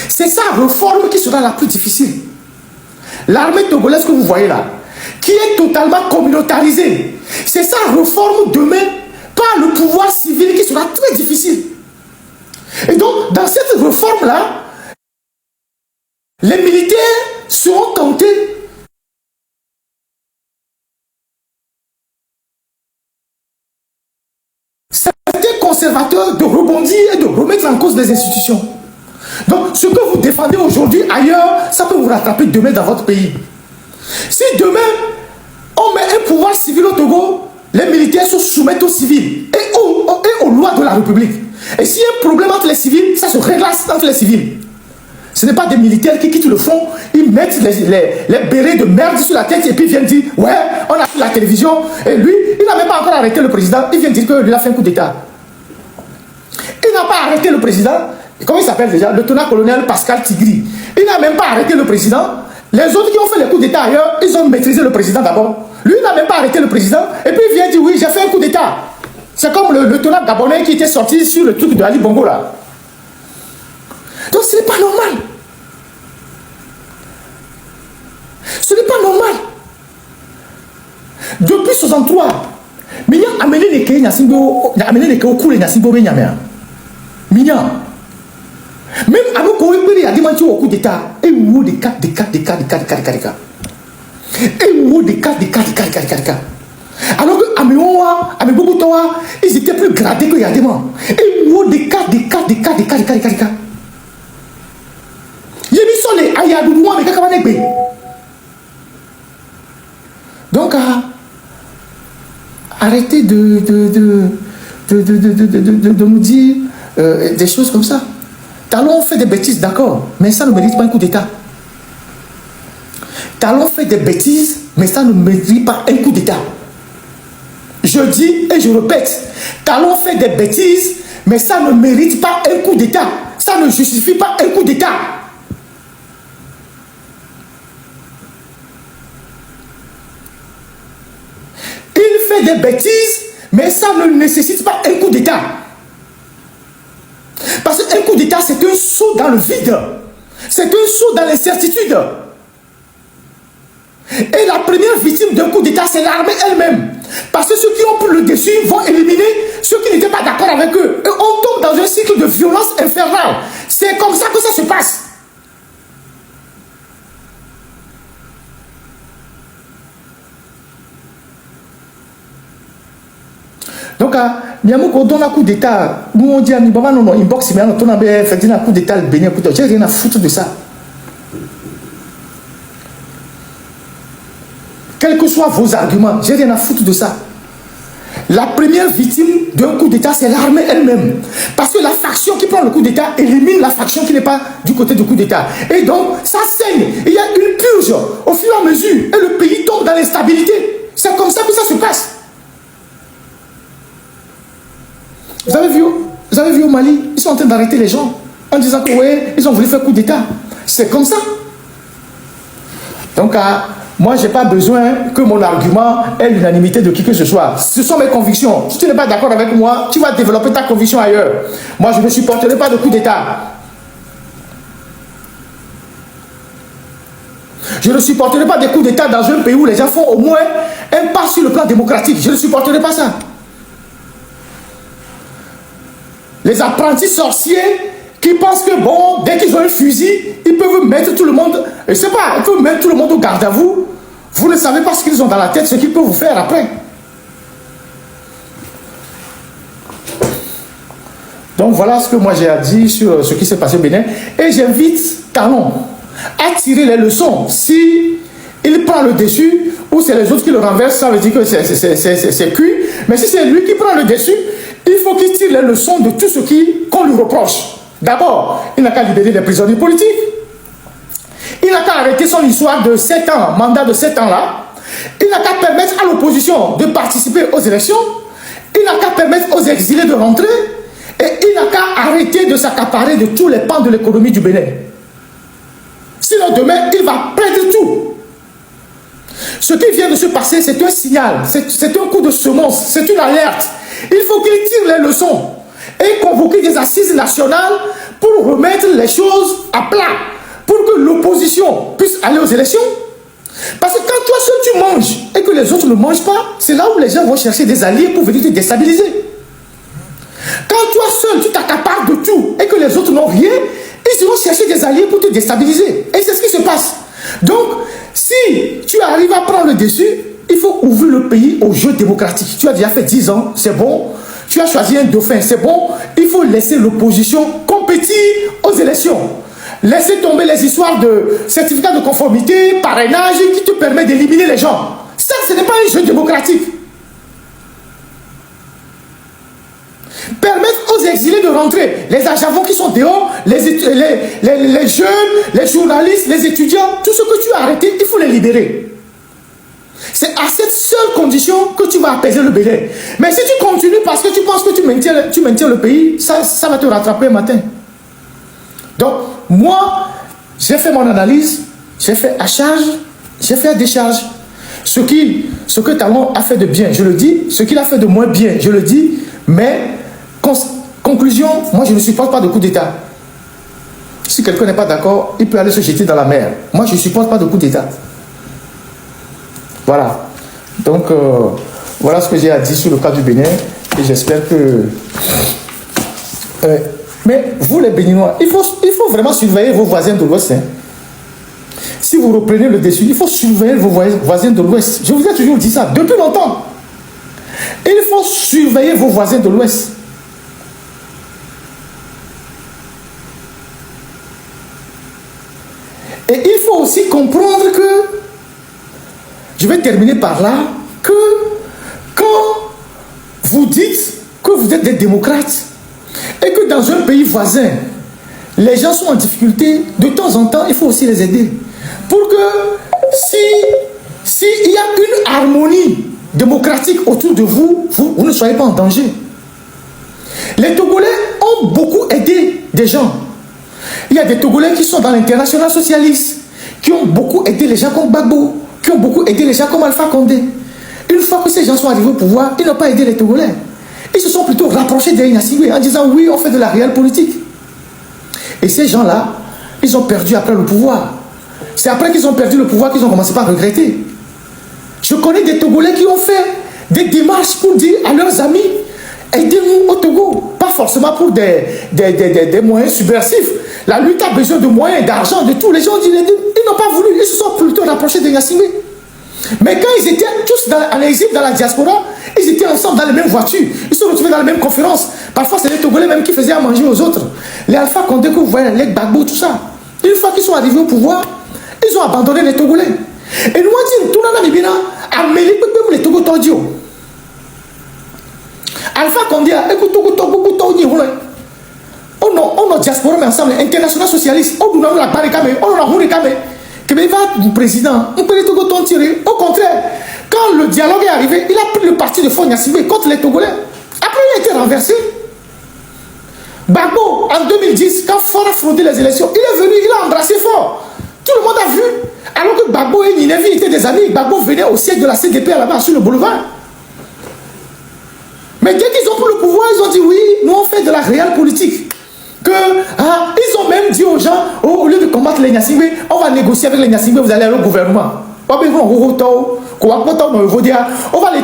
C'est sa réforme qui sera la plus difficile. L'armée togolaise que vous voyez là, qui est totalement communautarisée. C'est sa réforme demain par le pouvoir civil qui sera très difficile. Et donc, dans cette réforme-là, les militaires seront tentés certains conservateurs de rebondir et de remettre en cause les institutions. Donc, ce que vous défendez aujourd'hui ailleurs, ça peut vous rattraper demain dans votre pays. Si demain, on met un pouvoir civil au Togo, les militaires se soumettent aux civils et aux lois de la République. Et s'il y a un problème entre les civils, ça se règle entre les civils. Ce n'est pas des militaires qui quittent le front, ils mettent les bérets de merde sur la tête et puis ils viennent dire, ouais, on a fait la télévision. Et lui, il n'a même pas encore arrêté le président, il vient dire qu'il a fait un coup d'État. Il n'a pas arrêté le président, comment il s'appelle déjà? Le lieutenant-colonel Pascal Tigri. Il n'a même pas arrêté le président. Les autres qui ont fait les coups d'État ailleurs, ils ont maîtrisé le président d'abord. Lui, il n'a même pas arrêté le président. Et puis il vient dire, oui, j'ai fait un coup d'État. C'est comme le lieutenant gabonais qui était sorti sur le truc de Ali Bongo là. Donc ce n'est pas normal. Ce n'est pas normal. Depuis 63, mais il y a amené les Gnassingbé au cours les Gnassingbé Benyamea. Mignon. Même à nos collègues, il y a des gens qui ont au coup d'État. Et où des cas. Et où des cas. Alors que Améoua, Améboutoua, ils étaient plus gradés que Yadema. Et où des cas. Il y a mis sur les Ayadoubouan, mais Kakamanekbe. Donc, arrêtez de nous dire des choses comme ça. Talon fait des bêtises, d'accord, mais ça ne mérite pas un coup d'État. Talon fait des bêtises, mais ça ne mérite pas un coup d'État. Je dis et je répète, Talon fait des bêtises, mais ça ne mérite pas un coup d'État. Ça ne justifie pas un coup d'État. Il fait des bêtises, mais ça ne nécessite pas un coup d'État. Parce qu'un coup d'État, c'est un saut dans le vide. C'est un saut dans l'incertitude. Et la première victime d'un coup d'État, c'est l'armée elle-même. Parce que ceux qui ont pris le dessus vont éliminer ceux qui n'étaient pas d'accord avec eux. Et on tombe dans un cycle de violence infernale. C'est comme ça que ça se passe. Donc, Niamouko donne un coup d'état. Nous, on dit à Nibaba, non, inbox, mais on a fait un coup d'état, le Bénin. J'ai rien à foutre de ça. Quels que soient vos arguments, j'ai rien à foutre de ça. La première victime d'un coup d'état, c'est l'armée elle-même. Parce que la faction qui prend le coup d'état élimine la faction qui n'est pas du côté du coup d'état. Et donc, ça saigne. Il y a une purge au fur et à mesure. Et le pays tombe dans l'instabilité. C'est comme ça que ça se passe. Vous avez vu au Mali, ils sont en train d'arrêter les gens en disant que oui, ils ont voulu faire coup d'état. C'est comme ça. Donc, moi, je n'ai pas besoin que mon argument ait l'unanimité de qui que ce soit. Ce sont mes convictions. Si tu n'es pas d'accord avec moi, tu vas développer ta conviction ailleurs. Moi, je ne supporterai pas de coup d'état. Je ne supporterai pas des coups d'état dans un pays où les gens font au moins un pas sur le plan démocratique. Je ne supporterai pas ça. Les apprentis sorciers qui pensent que bon, dès qu'ils ont un fusil, ils peuvent mettre tout le monde, je sais pas, ils peuvent mettre tout le monde au garde à vous. Vous ne savez pas ce qu'ils ont dans la tête, ce qu'ils peuvent vous faire après. Donc voilà ce que moi j'ai à dire sur ce qui s'est passé au Bénin. Et j'invite Talon à tirer les leçons. Si il prend le dessus, ou c'est les autres qui le renversent, ça veut dire que c'est cuit. Mais si c'est lui qui prend le dessus, il faut qu'il tire les leçons de tout ce qu'on lui reproche. D'abord, il n'a qu'à libérer les prisonniers politiques. Il n'a qu'à arrêter son histoire de 7 ans, mandat de 7 ans là. Il n'a qu'à permettre à l'opposition de participer aux élections. Il n'a qu'à permettre aux exilés de rentrer. Et il n'a qu'à arrêter de s'accaparer de tous les pans de l'économie du Bénin. Sinon demain, il va perdre tout. Ce qui vient de se passer, c'est un signal, c'est un coup de semonce, c'est une alerte. Il faut qu'il tire les leçons et convoquer des assises nationales pour remettre les choses à plat, pour que l'opposition puisse aller aux élections. Parce que quand toi seul tu manges et que les autres ne mangent pas, c'est là où les gens vont chercher des alliés pour venir te déstabiliser. Quand toi seul tu t'accapares de tout et que les autres n'ont rien, ils vont chercher des alliés pour te déstabiliser. Et c'est ce qui se passe. Donc, si tu arrives à prendre le dessus, il faut ouvrir le pays au jeu démocratique. Tu as déjà fait 10 ans, c'est bon. Tu as choisi un dauphin, c'est bon. Il faut laisser l'opposition compétir aux élections. Laisser tomber les histoires de certificat de conformité, parrainage qui te permet d'éliminer les gens. Ça, ce n'est pas un jeu démocratique. Permettre aux exilés de rentrer. Les agavons qui sont dehors, les jeunes, les journalistes, les étudiants, tout ce que tu as arrêté, il faut les libérer. C'est à cette seule condition que tu vas apaiser le Bénin. Mais si tu continues parce que tu penses que tu maintiens le pays, ça va te rattraper un matin. Donc, moi, j'ai fait mon analyse, j'ai fait à charge, j'ai fait à décharge. Ce que Talon a fait de bien, je le dis. Ce qu'il a fait de moins bien, je le dis. Mais, conclusion, moi je ne supporte pas de coup d'état. Si quelqu'un n'est pas d'accord, il peut aller se jeter dans la mer. Moi je ne supporte pas de coup d'état. Voilà. Donc, voilà ce que j'ai à dire sur le cas du Bénin. Et j'espère que... mais vous les Béninois, il faut vraiment surveiller vos voisins de l'Ouest. Hein. Si vous reprenez le dessus, il faut surveiller vos voisins de l'Ouest. Je vous ai toujours dit ça depuis longtemps. Il faut surveiller vos voisins de l'Ouest. Et il faut aussi comprendre que, je vais terminer par là, que quand vous dites que vous êtes des démocrates et que dans un pays voisin, les gens sont en difficulté, de temps en temps, il faut aussi les aider. Pour que si il y a une harmonie démocratique autour de vous, vous ne soyez pas en danger. Les Togolais ont beaucoup aidé des gens. Il y a des Togolais qui sont dans l'international socialiste, qui ont beaucoup aidé les gens comme Gbagbo, qui ont beaucoup aidé les gens comme Alpha Condé. Une fois que ces gens sont arrivés au pouvoir, ils n'ont pas aidé les Togolais. Ils se sont plutôt rapprochés des Inasigwe en disant oui, on fait de la réelle politique. Et ces gens-là, ils ont perdu après le pouvoir. C'est après qu'ils ont perdu le pouvoir qu'ils ont commencé par regretter. Je connais des Togolais qui ont fait des démarches pour dire à leurs amis, aidez-nous au Togo. Pas forcément pour des moyens subversifs. La lutte a besoin de moyens, d'argent, de tout. Les gens disent, ils n'ont pas voulu, ils se sont plutôt rapprochés de Gnassingbé. Mais quand ils étaient tous en exil dans la diaspora, ils étaient ensemble dans les mêmes voitures, ils se retrouvaient dans les mêmes conférences. Parfois, c'est les Togolais même qui faisaient à manger aux autres. Les Alpha Condé que vous voyez, les Gbagbo, tout ça. Une fois qu'ils sont arrivés au pouvoir, ils ont abandonné les Togolais. Et nous, on dit, tout le monde a mêlé les Togo Tordio. Alpha Condé, écoute, Togo Tordio, on a diaspora, mais ensemble, international socialiste, on a la barricade, on a la barricade. Que va le président, on peut les Togo tirer. Au contraire, quand le dialogue est arrivé, il a pris le parti de Faure Gnassingbé contre les Togolais. Après, il a été renversé. Gbagbo, en 2010, quand Faure a fraudé les élections, il est venu, il a embrassé Faure. Tout le monde a vu. Alors que Gbagbo et Ninevi étaient des amis, Gbagbo venait au siège de la CDP là-bas, sur le boulevard. Mais dès qu'ils ont pris le pouvoir, ils ont dit oui, nous on fait de la réelle politique. Ils ont même dit aux gens, au lieu de combattre les Gnassingbé, on va négocier avec les Gnassingbé, vous allez aller au gouvernement. On va les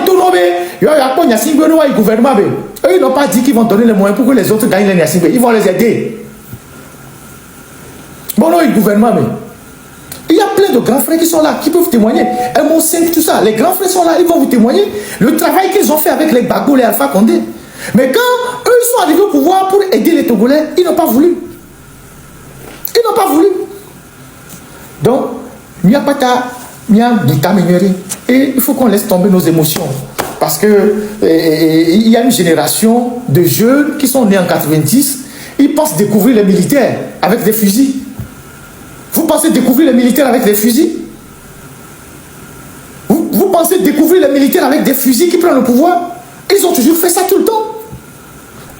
tourner, il y a un Gnassingbé, il gouvernement. Eux, ils n'ont pas dit qu'ils vont donner les moyens pour que les autres gagnent les Gnassingbé. Ils vont les aider. Bon, non, il gouvernement. Il y a plein de grands frères qui sont là, qui peuvent témoigner. MO5, tout ça. Les grands frères sont là, ils vont vous témoigner le travail qu'ils ont fait avec les Gbagbo, les Alpha Condé. Mais quand eux sont arrivés au pouvoir pour aider les Togolais, ils n'ont pas voulu. Ils n'ont pas voulu. Donc, il n'y a pas et il faut qu'on laisse tomber nos émotions. Parce que il y a une génération de jeunes qui sont nés en 90, ils pensent découvrir les militaires avec des fusils. Vous pensez découvrir les militaires avec des fusils? Vous pensez découvrir les militaires avec des fusils qui prennent le pouvoir? Ils ont toujours fait ça tout le temps.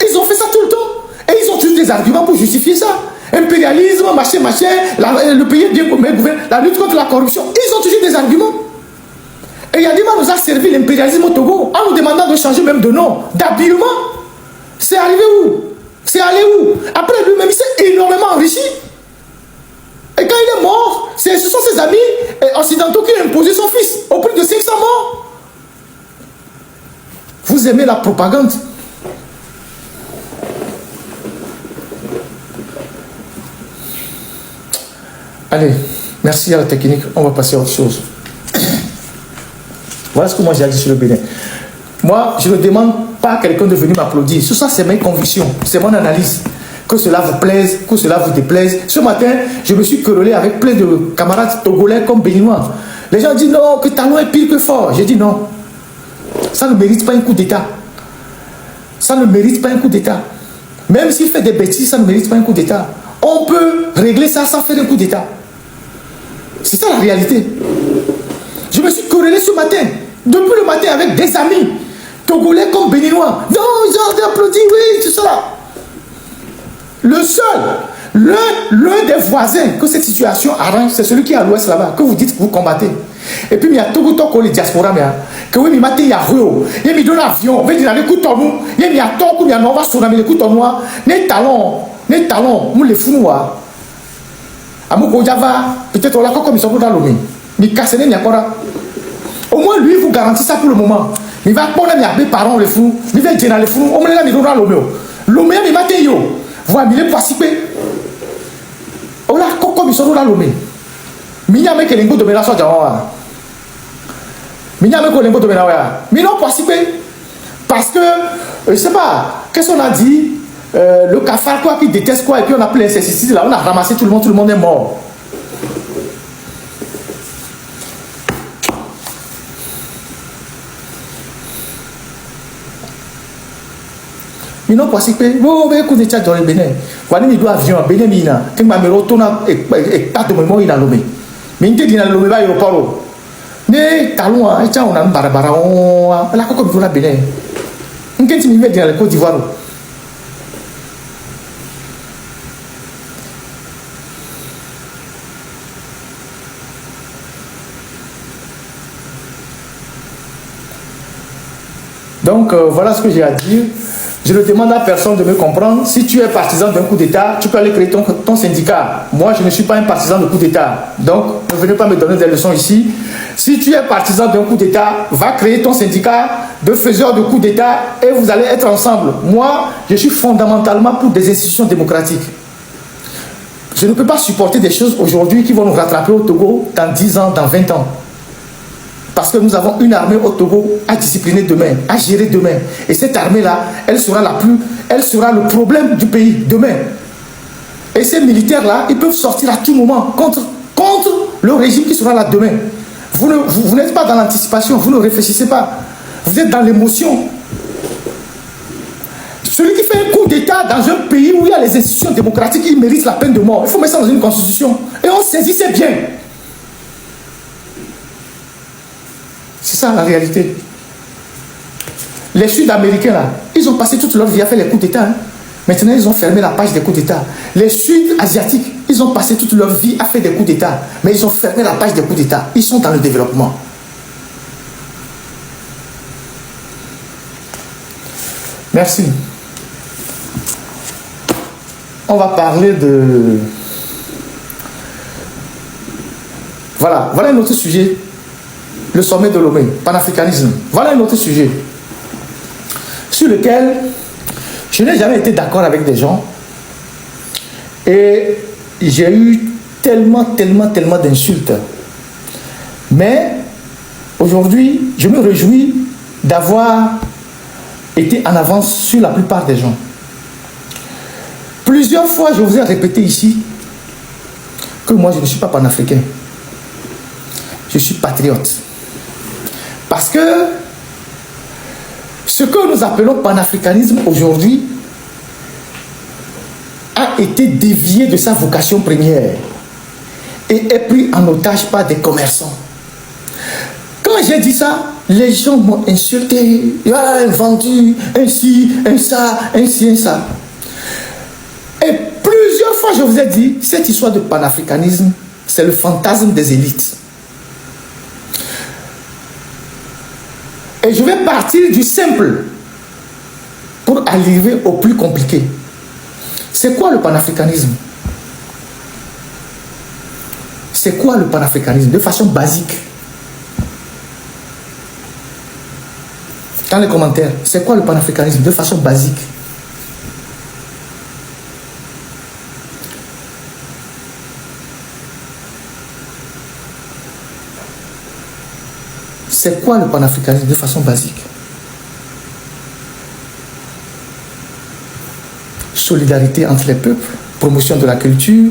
Ils ont fait ça tout le temps. Et ils ont toujours des arguments pour justifier ça. Impérialisme, machin, le pays est bien gouverné, la lutte contre la corruption. Ils ont toujours des arguments. Et Yadima nous a servi l'impérialisme au Togo en nous demandant de changer même de nom, d'habillement. C'est arrivé où? C'est allé où? Après lui-même, il s'est énormément enrichi. Et quand il est mort, ce sont ses amis occidentaux qui ont imposé son fils au prix de 500 morts. Vous aimez la propagande? Allez, merci à la technique, on va passer à autre chose. Voilà ce que moi j'ai dit sur le Bénin. Moi, je ne demande pas à quelqu'un de venir m'applaudir. Tout ça, c'est mes convictions, c'est mon analyse. Que cela vous plaise, que cela vous déplaise. Ce matin, je me suis querellé avec plein de camarades togolais comme béninois. Les gens disent non, que Talon est pire que Faure. J'ai dit non. Ça ne mérite pas un coup d'État. Ça ne mérite pas un coup d'État. Même s'il fait des bêtises, ça ne mérite pas un coup d'État. On peut régler ça sans faire un coup d'État. C'est ça la réalité. Je me suis querellé ce matin, depuis le matin, avec des amis togolais comme béninois. Non, j'ai applaudi, oui, tout ça. Le seul, l'un des voisins que cette situation arrange, c'est celui qui est à l'ouest là-bas, que vous dites que vous combattez. Et puis, il y a Togo Toko, les diaspora, que oui, il y a Rio, il y a un avion, il y a des coups de nous, il y a Toko, il y a Nova Tsunami, les coups de moi, les talons, nous les fous, Amoko Java, peut-être on l'a comme ils sont dans l'homme. Mais Kassene n'y a pas. Au moins, lui, vous garantit ça pour le moment. Il va prendre mes parents, les fous, il va dire les fous, on me l'a mis dans l'homme. L'homme, il m'a dit, voilà, il est participé. On l'a comme ils sont dans l'homme. Minyame que l'engo de Mena soit Jawa. Minyame que l'engo de Mena. Mais non, participé. Parce que, je ne sais pas, qu'est-ce qu'on a dit? Le cafard quoi qui déteste quoi et puis on a pris l'insecticide là, on a ramassé tout le monde est mort. Mais non pas si peu, oh mais écoutez ça dans le Bénin. Voilà il doit avion Bénin mina, que ma mère retourne et pas de moment il a l'homme. Mais il dit il a l'homme ba aéroport. Ne talon et ça on a barabara on la comme pour la Bénin. On qu'est-ce qu'il met dans la Côte d'Ivoire. Donc voilà ce que j'ai à dire. Je ne demande à personne de me comprendre. Si tu es partisan d'un coup d'État, tu peux aller créer ton syndicat. Moi, je ne suis pas un partisan de coup d'État. Donc, ne venez pas me donner des leçons ici. Si tu es partisan d'un coup d'État, va créer ton syndicat de faiseurs de coup d'État et vous allez être ensemble. Moi, je suis fondamentalement pour des institutions démocratiques. Je ne peux pas supporter des choses aujourd'hui qui vont nous rattraper au Togo dans 10 ans, dans 20 ans. Parce que nous avons une armée au Togo à discipliner demain, à gérer demain. Et cette armée-là, elle sera le problème du pays demain. Et ces militaires-là, ils peuvent sortir à tout moment contre le régime qui sera là demain. Vous n'êtes pas dans l'anticipation, vous ne réfléchissez pas. Vous êtes dans l'émotion. Celui qui fait un coup d'État dans un pays où il y a les institutions démocratiques, il mérite la peine de mort. Il faut mettre ça dans une constitution. Et on saisissait bien. C'est ça la réalité. Les Sud-Américains là, ils ont passé toute leur vie à faire les coups d'État. Hein. Maintenant, ils ont fermé la page des coups d'État. Les Sud-Asiatiques, ils ont passé toute leur vie à faire des coups d'État. Mais ils ont fermé la page des coups d'État. Ils sont dans le développement. Merci. On va parler de... Voilà un autre sujet. Le sommet de Lomé, panafricanisme. Voilà un autre sujet sur lequel je n'ai jamais été d'accord avec des gens et j'ai eu tellement d'insultes. Mais aujourd'hui, je me réjouis d'avoir été en avance sur la plupart des gens. Plusieurs fois, je vous ai répété ici que moi, je ne suis pas panafricain. Je suis patriote. Parce que ce que nous appelons panafricanisme aujourd'hui a été dévié de sa vocation première et est pris en otage par des commerçants. Quand j'ai dit ça, les gens m'ont insulté, vendu, ainsi, un ça, ainsi, un ça. Et plusieurs fois je vous ai dit, cette histoire de panafricanisme, c'est le fantasme des élites. Et je vais partir du simple pour arriver au plus compliqué. C'est quoi le panafricanisme? C'est quoi le panafricanisme? De façon basique. Dans les commentaires, c'est quoi le panafricanisme? De façon basique. C'est quoi le panafricanisme de façon basique? Solidarité entre les peuples, promotion de la culture,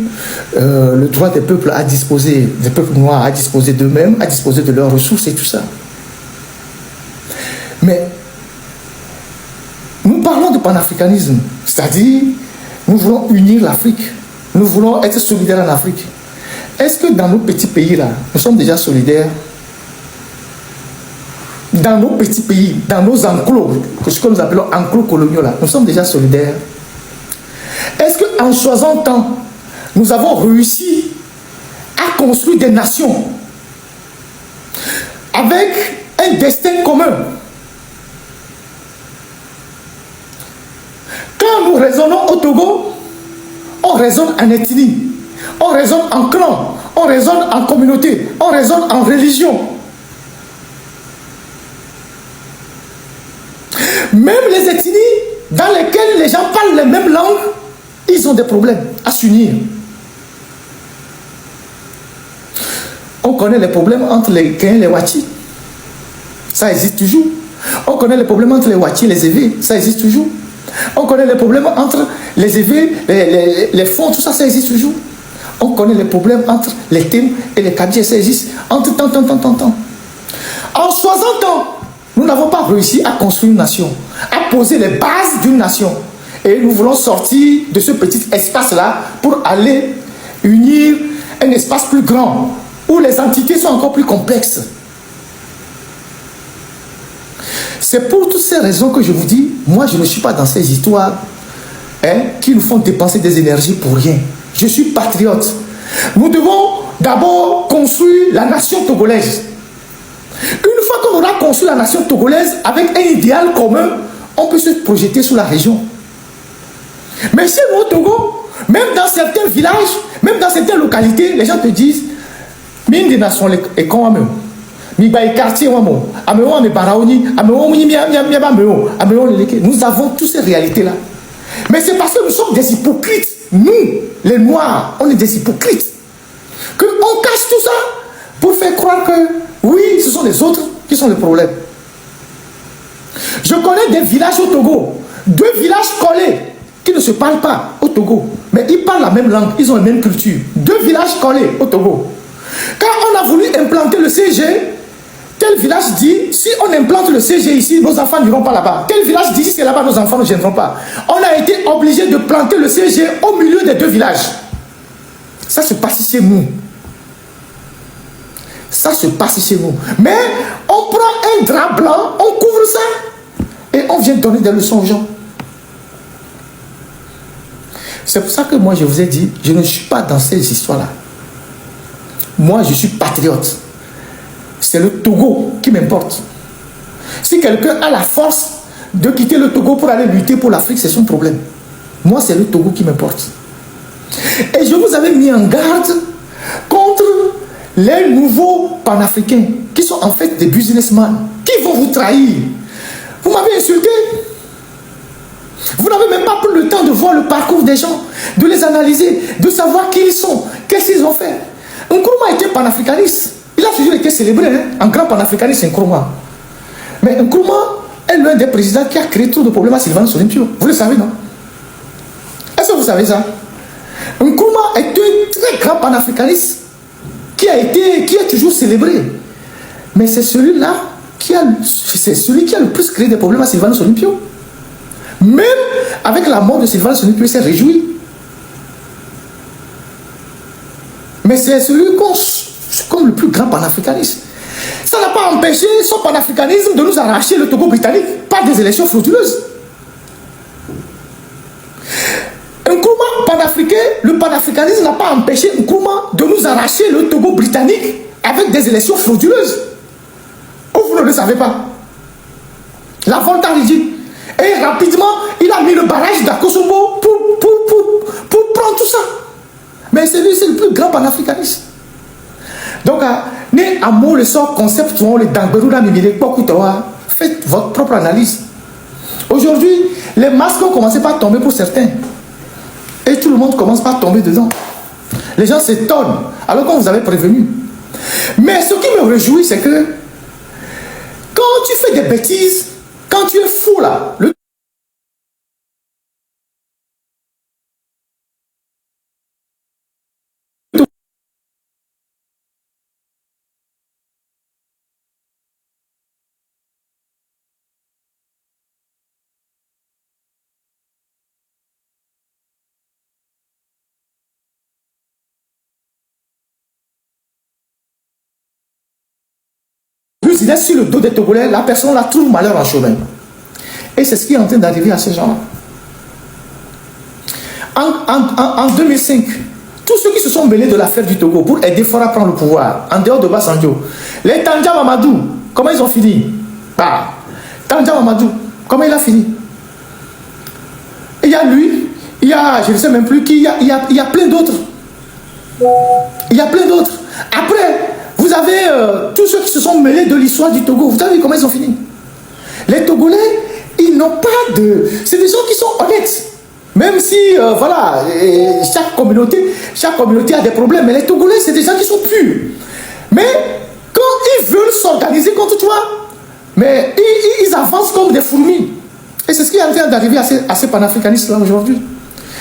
le droit des peuples à disposer, des peuples noirs à disposer d'eux-mêmes, à disposer de leurs ressources et tout ça. Mais nous parlons de panafricanisme, c'est-à-dire nous voulons unir l'Afrique, nous voulons être solidaires en Afrique. Est-ce que dans nos petits pays là, nous sommes déjà solidaires? Dans nos petits pays, dans nos enclos, ce que nous appelons enclos coloniaux là, nous sommes déjà solidaires. Est-ce qu'en 60 ans, nous avons réussi à construire des nations avec un destin commun? Quand nous raisonnons au Togo, on raisonne en ethnie, on raisonne en clan, on raisonne en communauté, on raisonne en religion. Même les ethnies dans lesquelles les gens parlent les mêmes langues, ils ont des problèmes à s'unir. On connaît les problèmes entre les Kéens et les Wachi. Ça existe toujours. On connaît les problèmes entre les Wachi et les Évé. Ça existe toujours. On connaît les problèmes entre les Évé, les Fonds, tout ça, ça existe toujours. On connaît les problèmes entre les Tém et les Kabyles, ça existe entre tant. En 60 ans, nous n'avons pas réussi à construire une nation, à poser les bases d'une nation. Et nous voulons sortir de ce petit espace-là pour aller unir un espace plus grand, où les entités sont encore plus complexes. C'est pour toutes ces raisons que je vous dis, moi je ne suis pas dans ces histoires qui nous font dépenser des énergies pour rien. Je suis patriote. Nous devons d'abord construire la nation togolaise. Une fois qu'on aura construit la nation togolaise avec un idéal commun, on peut se projeter sur la région. Mais chez nous au Togo, même dans certains villages, même dans certaines localités, les gens te disent, mine des nations et quand même. Nous avons toutes ces réalités-là. Mais c'est parce que nous sommes des hypocrites. Nous, les Noirs, on est des hypocrites. Qu'on cache tout ça pour faire croire que, oui, ce sont les autres qui sont le problème. Je connais des villages au Togo, 2 villages collés, qui ne se parlent pas au Togo. Mais ils parlent la même langue, ils ont la même culture. 2 villages collés au Togo. Quand on a voulu implanter le CG, tel village dit, si on implante le CG ici, nos enfants n'iront pas là-bas. Tel village dit, si c'est là-bas, nos enfants ne viendront pas. On a été obligé de planter le CG au milieu des 2 villages. Ça se passe chez nous. Ça se passe chez nous. Mais on prend un drap blanc, on couvre ça, et on vient donner des leçons aux gens. C'est pour ça que moi, je vous ai dit, je ne suis pas dans ces histoires-là. Moi, je suis patriote. C'est le Togo qui m'importe. Si quelqu'un a la force de quitter le Togo pour aller lutter pour l'Afrique, c'est son problème. Moi, c'est le Togo qui m'importe. Et je vous avais mis en garde contre les nouveaux panafricains qui sont en fait des businessmen, qui vont vous trahir. Vous m'avez insulté. Vous n'avez même pas pris le temps de voir le parcours des gens, de les analyser, de savoir qui ils sont, qu'est-ce qu'ils ont fait. Nkrumah était panafricaniste. Il a toujours été célébré, hein, en grand panafricaniste, Nkrumah. Mais Nkrumah est l'un des présidents qui a créé trop de problèmes à Sylvanus Olympio. Vous le savez, non? Est-ce que vous savez ça? Nkrumah est un très grand panafricaniste qui est toujours célébré. Mais c'est celui-là qui a le plus créé des problèmes à Sylvanus Olympio. Même avec la mort de Sylvanus Olympio, il s'est réjoui. Mais c'est celui comme le plus grand panafricaniste. Ça n'a pas empêché son panafricanisme de nous arracher le Togo britannique par des élections frauduleuses. Nkrumah panafricain, le panafricanisme n'a pas empêché Nkrumah de nous arracher le Togo britannique avec des élections frauduleuses. Ou vous ne le savez pas. La Volta dit. Et rapidement, il a mis le barrage d'Akosombo pour prendre tout ça. Mais c'est lui, c'est le plus grand panafricaniste. Donc, né à mon le sort concept, le Dangberou, faites votre propre analyse. Aujourd'hui, les masques ont commencé par tomber pour certains. Et tout le monde commence par tomber dedans. Les gens s'étonnent, alors qu'on vous avait prévenu. Mais ce qui me réjouit, c'est que quand tu fais des bêtises, quand tu es fou là, il est sur le dos des Togolais, la personne la trouve malheur en chemin. Et c'est ce qui est en train d'arriver à ces gens-là. En 2005, tous ceux qui se sont mêlés de l'affaire du Togo pour aider Fora à prendre le pouvoir, en dehors de Basanjo, les Tandja Mamadou, comment ils ont fini? Tandja Mamadou, comment il a fini? Il y a lui, il y a, je ne sais même plus qui, il y a plein d'autres. Il y a plein d'autres. Après, vous avez tous ceux qui se sont mêlés de l'histoire du Togo. Vous savez comment ils ont fini? Les Togolais, ils n'ont pas de... C'est des gens qui sont honnêtes. Même si, voilà, chaque communauté a des problèmes. Mais les Togolais, c'est des gens qui sont purs. Mais quand ils veulent s'organiser contre toi, mais ils avancent comme des fourmis. Et c'est ce qui est en train d'arriver à ces panafricanistes-là aujourd'hui.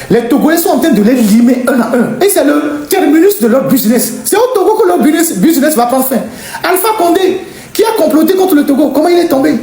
Les Togolais sont en train de les limer un à un. Et c'est le terminus de leur business. C'est au Togo que leur business va prendre fin. Alpha Condé, qui a comploté contre le Togo, comment il est tombé?